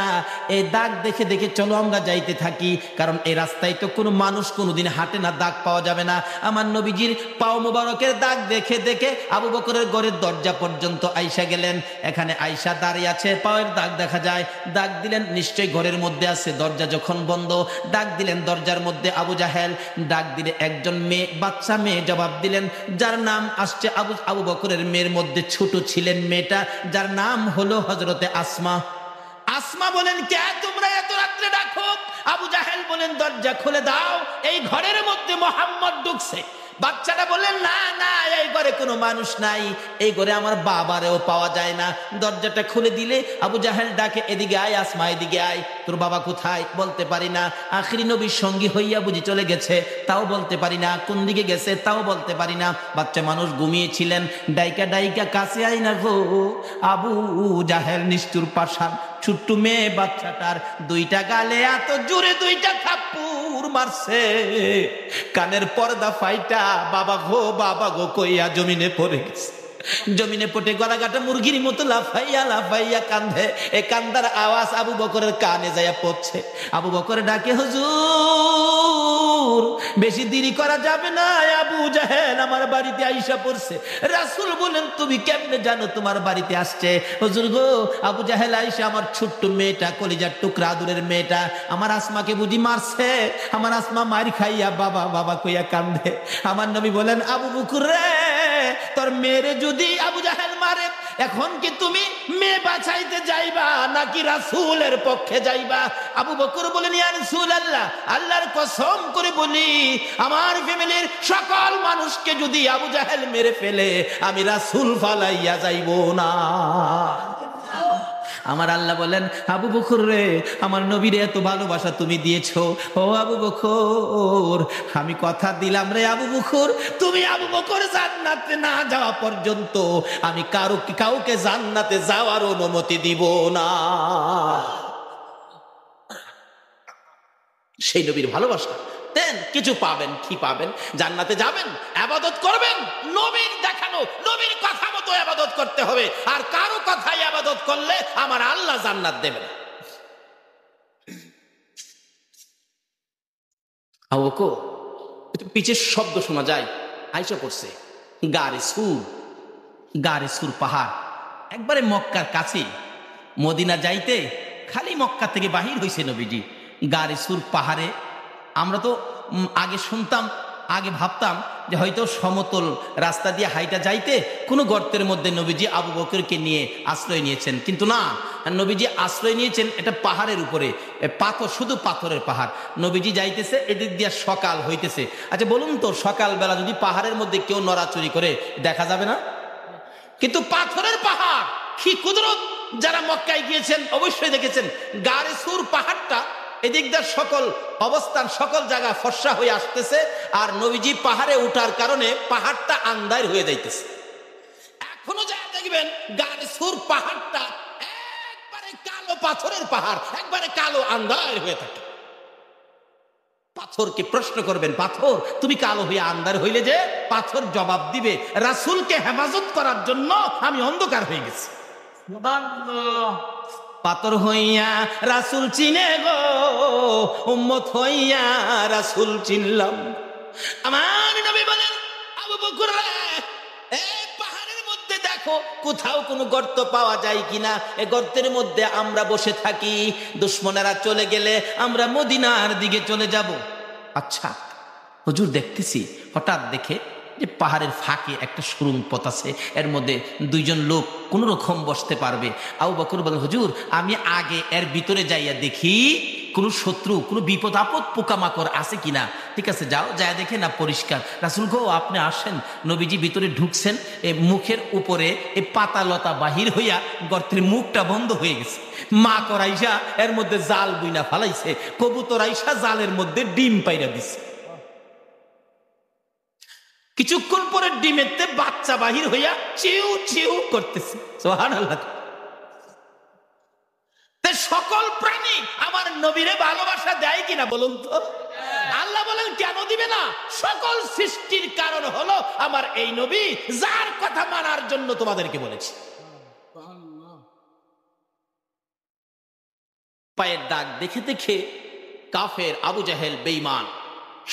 এই দাগ দেখে দেখে চলো আমরা যাইতে থাকি, কারণ এই রাস্তায় তো কোনো মানুষ কোনোদিন হাঁটে না, দাগ পাওয়া যাবে না। আমার নবীজির পাও মোবারকের দাগ দেখে দেখে আবু বকরের ঘরের দরজা পর্যন্ত আইসা গেলেন। এখানে আইসা দাঁড়িয়ে আছে, পায়ের দাগ দেখা যায়। দাগ দিলেন, নিশ্চয়ই ঘরের মধ্যে আছে। দরজা যখন বন্ধ, ডাক দিলেন দরজার মধ্যে আবু জাহেল। ডাক দিলে একজন মেয়ে, বাচ্চা মেয়ে জবাব দিলেন, যার নাম আসছে আবু বকরের মেয়ের মধ্যে ছোট ছিলেন মেয়েটা, যার নাম হলো হযরতে আসমা। আসমা বলেন, কে তোমরা এত রাত্রে ডাকো? আবু জাহেল বলেন, দরজা খুলে দাও, এই ঘরের মধ্যে মোহাম্মদ ঢুকছে। বাচ্চাটা বললেন, না না, এই ঘরে কোনো মানুষ নাই, এই ঘরে আমার বাবারেও পাওয়া যায় না। দরজাটা খুলে দিলে আবু জাহেল ডাকে, এদিকে আয় আসমা, এদিকে আয়, তোর বাবা কোথায়? বলতে পারি না। আখিরি নবীর সঙ্গী হইয়া বুঝি চলে গেছে, তাও বলতে পারি না। কোন দিকে গেছে তাও বলতে পারি না। বাচ্চা মানুষ ঘুমিয়েছিলেন। ডাইকা ডাইকা কাছে আই না গো। আবু জাহেল নিষ্ঠুর পাষাণ, ছোট্ট মেয়ে বাচ্চাটার দুইটা গালে এত জোরে দুইটা থাপ্পড় মারছে, কানের পর্দা ফাইটা বাবা গো কইয়া জমিনে পড়ে গেছে। জমিনে পড়ে গলাগাটা মুরগির মতো লাফাইয়া লাফাইয়া কান্দে। এ কান্দার আওয়াজ আবু বকরের কানে যাইয়া পড়ছে। আবু বকর ডাকে, হুজুর বেশি দেরি করা যাবে না, আবু জাহেল আমার বাড়িতে আইসা পড়ছে। রাসূল বলেন, তুমি কেমনে জানো তোমার বাড়িতে আসছে? হুজুর গো, আবু জাহেল আইসা আমার ছোট্ট মেয়েটা, কলিজার টুকরা আদুরের মেয়েটা, আমার আসমাকে বুঝি মারছে। আমার আসমা মার খাইয়া বাবা বাবা কইয়া কান্দে। আমার নবী বলেন, আবু বকর রে, তোর মেয়েরে যদি আবু জাহেল মারে, এখন কি তুমি মেয়ে বাঁচাইতে যাইবা নাকি রাসূলের পক্ষে যাইবা? আবু বকর বলেন, ইয়া রাসূলুল্লাহ, আল্লাহর কসম করে বলি, আমার ফ্যামিলির সকল মানুষকে যদি আবু জাহেল মেরে ফেলে, আমি রাসূল ফালাইয়া যাইব না। আমার আল্লাহ বলেন, আবু বকর রে, আমার নবীর এত ভালোবাসা তুমি দিয়েছো। ও আবু বকর, আমি কথা দিলাম রে আবু বকর, তুমি আবু বকর জান্নাতে না যাওয়া পর্যন্ত আমি কাউকে জান্নাতে যাওয়ার অনুমতি দিব না। সেই নবীর ভালোবাসা দেন, কিছু পাবেন। কি পাবেন? জান্নাতে যাবেন, ইবাদত করবেন, নবীর দেখানো নবীর কথা মতো ইবাদত করতে হবে। আর কারো কথাই ইবাদত করলে আমার আল্লাহ জান্নাত দেবেন। পিছের শব্দ শোনা যায়, আইসা করছে গারে সুর পাহাড়, একবারে মক্কার কাছে। মদিনা যাইতে খালি মক্কা থেকে বাহির হয়েছে নবীজি। গারে সুর পাহাড়ে আমরা তো আগে শুনতাম, আগে ভাবতাম যে হয়তো সমতল রাস্তা দিয়ে হাইটা যাইতে কোনো গর্তের মধ্যে নবীজি আবু বকরকে নিয়ে আশ্রয় নিয়েছেন, কিন্তু না, নবীজি আশ্রয় নিয়েছেন এটা পাহাড়ের উপরে, পাথর, শুধু পাথরের পাহাড়। নবীজি যাইতেছে, এদিক দিয়ে সকাল হইতেছে। আচ্ছা বলুন তো, সকালবেলা যদি পাহাড়ের মধ্যে কেউ নড়াচড়ি করে দেখা যাবে না? কিন্তু পাথরের পাহাড়, কি কুদরত! যারা মক্কায় গিয়েছেন অবশ্যই দেখেছেন গারে সুর পাহাড়টা এদিকদার সকল অবস্থান সকল জায়গা ফর্সা হয়ে আসতেছে, আর নবীজি পাহাড়ে উঠার কারণে পাহাড়টা আন্দার হয়ে যাইতেছে। এখনো যা দেখবেন গারে সুর পাহাড়টা একবারে কালো পাথরের পাহাড়, একবারে কালো আন্দার হয়ে থাকে। পাথরকে প্রশ্ন করবেন, পাথর তুমি কালো হয়ে আন্দার হইলে যে? পাথর জবাব দিবে, রাসূলকে হেফাজত করার জন্য আমি অন্ধকার হয়ে গেছি। পাথর হইয়া রাসূল চিনে গো, উম্মত হইয়া রাসূল চিনলাম। আমার নবী বলেন, আবু বকর এই পাহাড়ের মধ্যে দেখো কোথাও কোনো গর্ত পাওয়া যায় কিনা। এই গর্তের মধ্যে আমরা বসে থাকি, দুশমনেরা চলে গেলে আমরা মদিনার দিকে চলে যাব। আচ্ছা হুজুর, দেখতেছি হঠাৎ দেখে যে পাহাড়ের ফাঁকে একটা সুড়ঙ্গ পথ আছে, এর মধ্যে দুইজন লোক কোন রকম বসতে পারবে। আবু বকর বলে, হুজুর আমি আগে এর ভিতরে যাইয়া দেখি কোনো শত্রু, কোনো বিপদ আপদ পোকামাকড় আছে কিনা। ঠিক আছে যাও, যায় দেখে না পরিষ্কার। রাসূল গো আপনি আসেন। নবীজি ভিতরে ঢুকছেন, এই মুখের উপরে এই পাতা লতা বাহির হইয়া গর্তের মুখটা বন্ধ হয়ে গেছে। মা করাইসা এর মধ্যে জাল বুইনা ফালাইছে, কবুতর আইসা জালের মধ্যে ডিম পাইরা দিছে। কিছুক্ষণ পরে ডিমেতে বাচ্চা বাহির হইয়া চিউ চিউ করতেছে। সুবহানাল্লাহ। সকল প্রাণী আমার নবীরে ভালোবাসা দেয় কিনা বলুন তো? আল্লাহ বলেন কেন দিবে না? সকল সৃষ্টির কারণ হলো আমার এই নবী, যার কথা মানার জন্য তোমাদেরকে বলেছি। পায়ের দাগ দেখে দেখে কাফের আবু জাহেল বেঈমান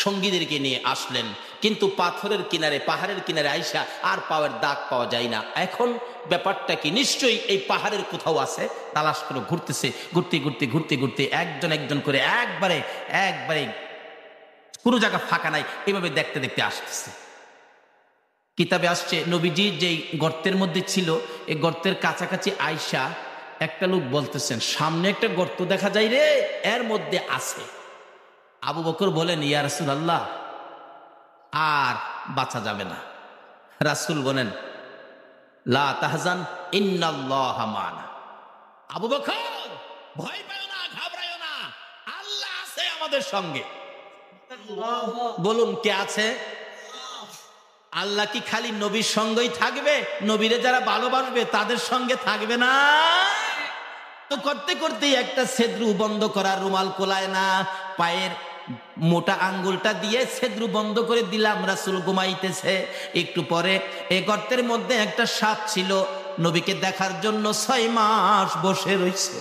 সঙ্গীদেরকে নিয়ে আসলেন, কিন্তু পাথরের কিনারে পাহাড়ের কিনারে আইসা আর পায়ের দাগ পাওয়া যায় না। এখন ব্যাপারটা কি? নিশ্চয়ই এই পাহাড়ের কোথাও আছে। তালাশ করে ঘুরতেছে, ঘুরতে ঘুরতে ঘুরতে ঘুরতে একজন একজন করে একবারে একবারে কোনো জায়গা ফাঁকা নাই, এইভাবে দেখতে দেখতে আসতেছে। কিতাবে আসছে নবীজি যেই গর্তের মধ্যে ছিল, এই গর্তের কাছাকাছি আইসা একটা লোক বলতেছেন, সামনে একটা গর্ত দেখা যায় রে, এর মধ্যে আছে। আবু বকর বলেন, ইয়া রাসূলুল্লাহ আর বাঁচা যাবে না। রাসূল বলেন, লা তাহজান ইন্নাল্লাহা মা'ানা। আবু বকর ভয় পেও না, ঘাবড়ায়ো না, আল্লাহ আছে আমাদের সঙ্গে। বলুন কে আছে? আল্লাহ কি খালি নবীর সঙ্গেই থাকবে? নবীরে যারা ভালোবাসবে তাদের সঙ্গে থাকবে না? তো করতে করতে একটা ছেদ্রু বন্ধ করার রুমাল কোলায় না, পায়ের মোটা আঙ্গুলটা দিয়ে ছেদ্রু বন্ধ করে দিলাম। রাসূল ঘুমাইতেছে। একটু পরে এই গর্তের মধ্যে একটা সাপ ছিল, নবীকে দেখার জন্য 6 মাস বসে রয়েছে।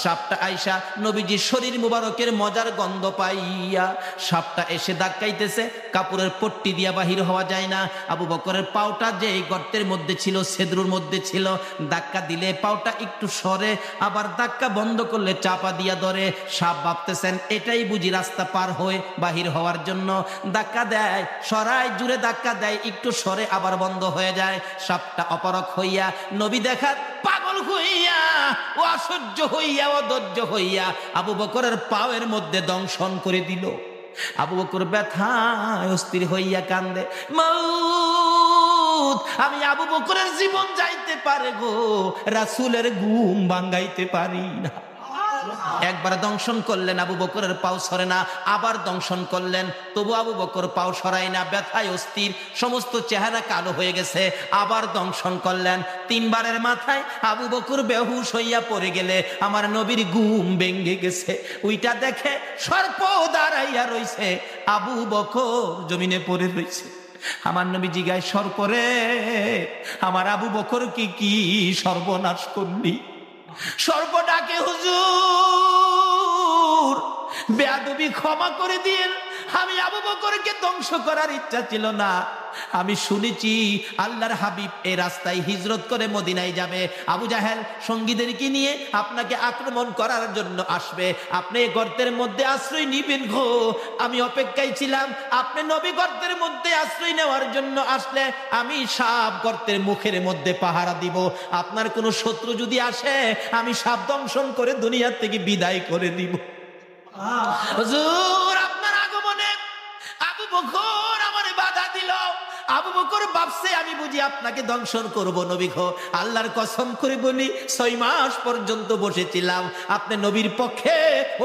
সাপটা আইসা নবীজির শরীর মুবারকের মজার গন্ধ পাইয়া সাপটা এসে ধাক্কাইতেছে, কাপড়ের পট্টি দিয়া বাহির হওয়া যায় না। আবু বকরের পাওটা যে এই গর্তের মধ্যে ছিল, ছেদ্রুর মধ্যে ছিল, ধাক্কা দিলে পাওটা একটু সরে, আবার ধাক্কা বন্ধ করলে চাপা দিয়া ধরে। সাপ ভাবতেছেন এটাই বুঝি রাস্তা পার হয়ে বাহির হওয়ার জন্য। ধাক্কা দেয়, সরায়, জুড়ে ধাক্কা দেয়, একটু সরে আবার বন্ধ হয়ে যায়। সাপটা অপারক হইয়া নবী দেখার পাগল হইয়া ও অসহ্য হইয়া অধৈর্য হইয়া আবু বকরের পায়ের মধ্যে দংশন করে দিল। আবু বকর ব্যথায় অস্থির হইয়া কান্দে, মাউত, আমি আবু বকরের জীবন যাইতে পারে গো, রাসূলের ঘুম ভাঙাইতে পারি না। একবার দংশন করলেন, আবু বকরের পাও সরে না, আবার দংশন করলেন, তবু আবু বকর পাও সরায় না, ব্যথায় অস্থির, সমস্ত চেহারা কালো হয়ে গেছে। আবার দংশন করলেন, 3 বারের মাথায় আবু বকর বেহুশ হইয়া পড়ে গেলে আমার নবীর ঘুম ভেঙে গেছে। ওইটা দেখে সর্প দাঁড়াইয়া রইছে, আবু বকর জমিনে পড়ে রইছে। আমার নবী জিগায়, সর্পরে আমার আবু বকর কি সর্বনাশ করলি? সর্প ডাকে, হুজুর বেয়াদবি ক্ষমা করে দিয়েন, আমি আবু বকরকে ধ্বংস করার ইচ্ছা ছিল না। আমি শুনেছি আল্লাহর হাবিব এই রাস্তায় হিজরত করে মদিনায় যাবে, আবু জাহেল সঙ্গীদেরকে নিয়ে আপনাকে আক্রমণ করার জন্য আসবে, আপনি গর্তের মধ্যে আশ্রয় নিবেন গো। আমি অপেক্ষায় ছিলাম, আপনি নবী গর্তের মধ্যে আশ্রয় নেওয়ার জন্য আসলে আমি সাপ গর্তের মুখের মধ্যে পাহারা দিব। আপনার কোনো শত্রু যদি আসে আমি সাপ দংশন করে দুনিয়া থেকে বিদায় করে দিব। হুজুর আপনার আগমনে আবু বকর আমারে বাধা দিল, আবু বকর ভাবছে আমি বুঝি আপনাকে দংশন করব নবী গো, আল্লাহর কসম করে বলি 6 মাস পর্যন্ত বসেছিলাম আপনি নবীর পক্ষে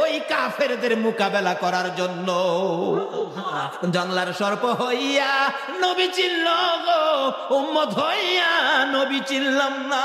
ওই কাফেরদের মোকাবেলা করার জন্য। জংলার সর্প হইয়া নবী চিল্ল গো, উম্মত হইয়া নবী চিল্লাম না।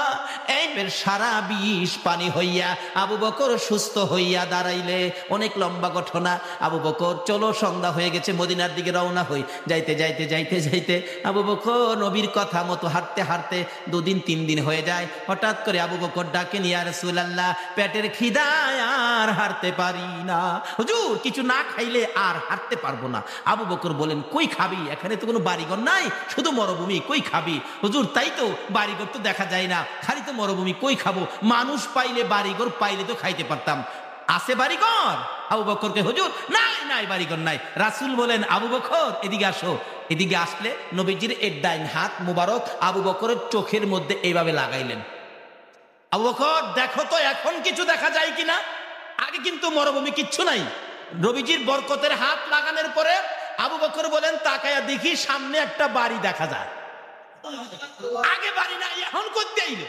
এইবার সারা বিষ পানি হইয়া আবু বকর সুস্থ হইয়া দাঁড়াইলে। অনেক লম্বা ঘটনা। আবু বকর চলো সন্ধ্যা হয়ে গেছে, মদিনার দিকে রওনা হই। যাইতে যাইতে যাইতে যাইতে আবু বকর নবীর কথা মতো হাঁটতে হাঁটতে 2 দিন 3 দিন হয়ে যায়। হঠাৎ করে আবু বকর ডাকেন, ইয়া রাসূলুল্লাহ পেটের খিদায় আর হাঁটতে পারি না, হুজুর কিছু না খাইলে আর হাঁটতে পারবো না। আবু বকর বলেন, কই খাবি? এখানে তো কোনো বাড়িঘর নাই, শুধু মরুভূমি, কই খাবি? হুজুর তাই তো, বাড়িঘর তো দেখা যায় না, খালি তো মরুভূমি, কই খাবো? মানুষ পাইলে বাড়িঘর পাইলে তো খাইতে পারতাম, আছে বাড়িঘর? আবু বকরকে, হুজুর নাই নাই বাড়িঘর নাই। রাসূল বলেন, আবু বকর এদিকে আসো। এদিকে আসলে নবীজির এর ডাইন হাত মুবারক আবু বকরের চোখের মধ্যে এইভাবে লাগাইলেন। আবু বকর দেখো তো এখন কিছু দেখা যায় কিনা। আগে কিন্তু মরুভূমি কিচ্ছু নাই। নবীজির বরকতের হাত লাগানোর পরে আবু বকর বলেন, তাকায়া দেখি সামনে একটা বাড়ি দেখা যায়। আগে বাড়ি নাই, এখন করতে আইলো।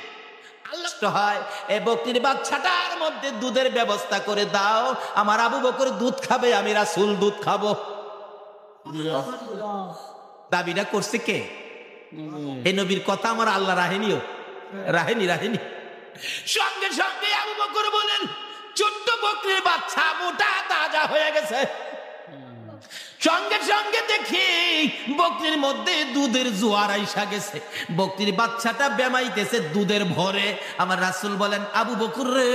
আল্লাহ হয়, এই বকরির বাচ্চাটার মধ্যে দুধের ব্যবস্থা করে দাও, আমার আবু বকর দুধ খাবে, আমি রাসূল দুধ খাবো। দাবিটা করছে কে? এই নবীর কথা আমার আল্লাহ রাহেনিও, রাহেনি। সঙ্গে সঙ্গে আবু বকর বলেন, ছোট্ট বকরির বাচ্চা মোটা তাজা হয়ে গেছে। সঙ্গে সঙ্গে দেখি বকরির মধ্যে দুধের জোয়ার আইসা গেছে। বকরির বাচ্চাটা বেমাইতেছে দুধের ভরে। আমার রাসূল বলেন, আবু বকর রে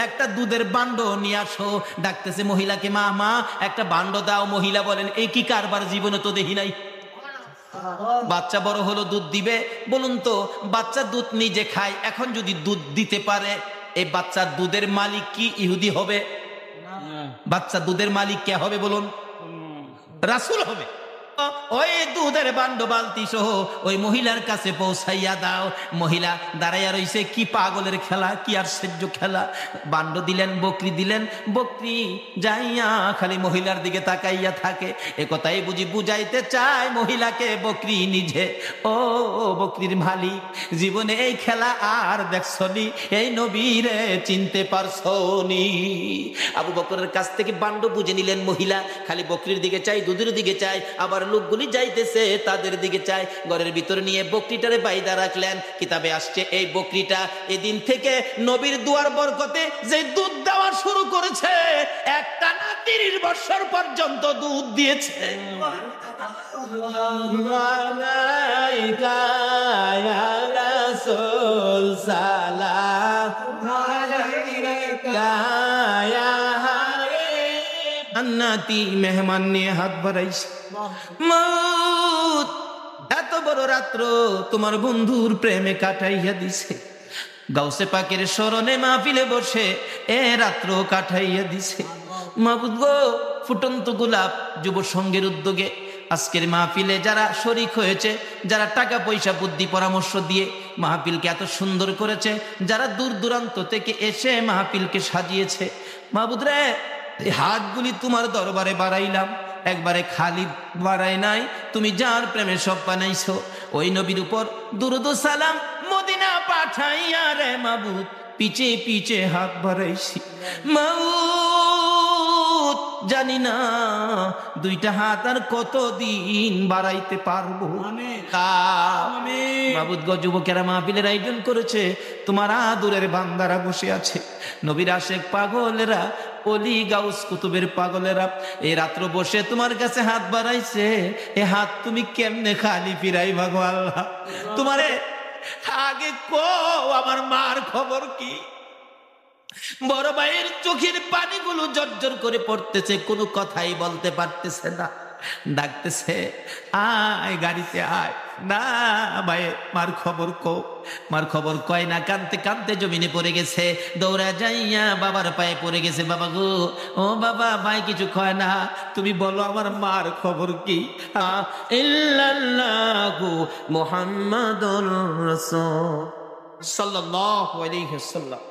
একটা দুধের বান্ড নিয়ে আসো। ডাকতেছে মহিলাকে, মা মা একটা বান্ড দাও। মহিলা বলেন, এই কি কারবার, জীবনে তো দেখি নাই। বাচ্চা বড় হলো, দুধ দিবে। বলুন তো, বাচ্চা দুধ নিজে খায়, এখন যদি দুধ দিতে পারে, এই বাচ্চার দুধের মালিক কি ইহুদি হবে? বাচ্চা দুধের মালিক কে হবে বলুন? রাসূল হবে। ওই দুধের বান্ড বালতি সহ ওই মহিলার কাছে পৌঁছাইয়া দাও। মহিলা দাঁড়াইয়া রইছে, কি পাগলের খেলা, কি আশ্চর্য খেলা। বান্ড দিলেন, বকরি দিলেন, বকরি যাইয়া খালি মহিলার দিকে তাকাইয়া থাকে। এ কথাই বুঝি বুঝাইতে চায় মহিলাকে বকরি নিজে। ও বকরির মালিক, জীবনে এই খেলা আর দেখছনি? এই নবীরে চিনতে পারছনি? আবু বকরের কাছ থেকে বান্ড বুঝে নিলেন মহিলা। খালি বকরির দিকে চাই, দুধের দিকে চাই, আবার লোকগুলি যাইতেছে তাদের দিকে চাই। ঘরের ভিতরে নিয়ে বকরিটারে বাইদা রাখলেন। কিতাবে আসছে এই বকরিটা এদিন থেকে নবীর দুয়ার বরকতে যে দুধ দেওয়া শুরু করেছে, একটানা 30 বছর পর্যন্ত দুধ দিয়েছে। জান্নাতি মেহমান নিয়ে হাত বাড়াইছে। মউত এত বড় রাত্র তোমার বন্ধুর প্রেমে কাটাইয়া দিছে। গাউসে পাকের স্মরণে মাহফিলে বসে এ রাত্র কাটাইয়া দিছে। মাহবুব গো, ফুটন্ত গোলাপ যুব সংঘের উদ্যোগে আজকের মাহফিলে যারা শরীক হয়েছে, যারা টাকা পয়সা বুদ্ধি পরামর্শ দিয়ে মাহফিলকে এত সুন্দর করেছে, যারা দূর দূরান্ত থেকে এসে মাহফিলকে সাজিয়েছে, মাহবুব রে এই হাতগুলি তোমার দরবারে বাড়াইলাম, একবারে খালি বাড়াই নাই। তুমি যার প্রেমে সব বানাইছো, ওই নবীর উপর দুরুদ ও সালাম মদিনা পাঠাইয়া রে মাবুদ পিছে পিছে হাত বাড়াইছি। মাউত জানি না 2টা হাত আর কতদিন বাড়াইতে পারবো। মাবুদ গো, যুবকেরা মাহফিলের আয়োজন করেছে, তোমার আদরের বান্দারা বসে আছে, নবীর আশেক পাগলেরা, অলি গাউস কুতুবের পাগলেরা এই রাত্র বসে তোমার কাছে হাত বাড়াইছে। এ হাত তুমি কেমনে খালি ফিরাই ভাগো আল্লাহ? তোমারে আগে কো আমার মার খবর কি? বড় ভাইয়ের চোখের পানিগুলো জর্জর করে পড়তেছে, কোনো কথাই বলতে পারতেছে না। ডাকতেছে, আয় গাড়িতে আয়। না ভাই, মার খবর কো। মার খবর কয় না, কানতে কানতে জমিনে পড়ে গেছে। দৌড়া যাইয়া বাবার পায়ে পড়ে গেছে। বাবা গো, ও বাবা, ভাই কিছু কয় না, তুমি বলো আমার মার খবর কি? ইল্লাল্লাহু মুহাম্মাদুর রাসূল সাল্লাল্লাহু আলাইহি ওয়াসাল্লাম।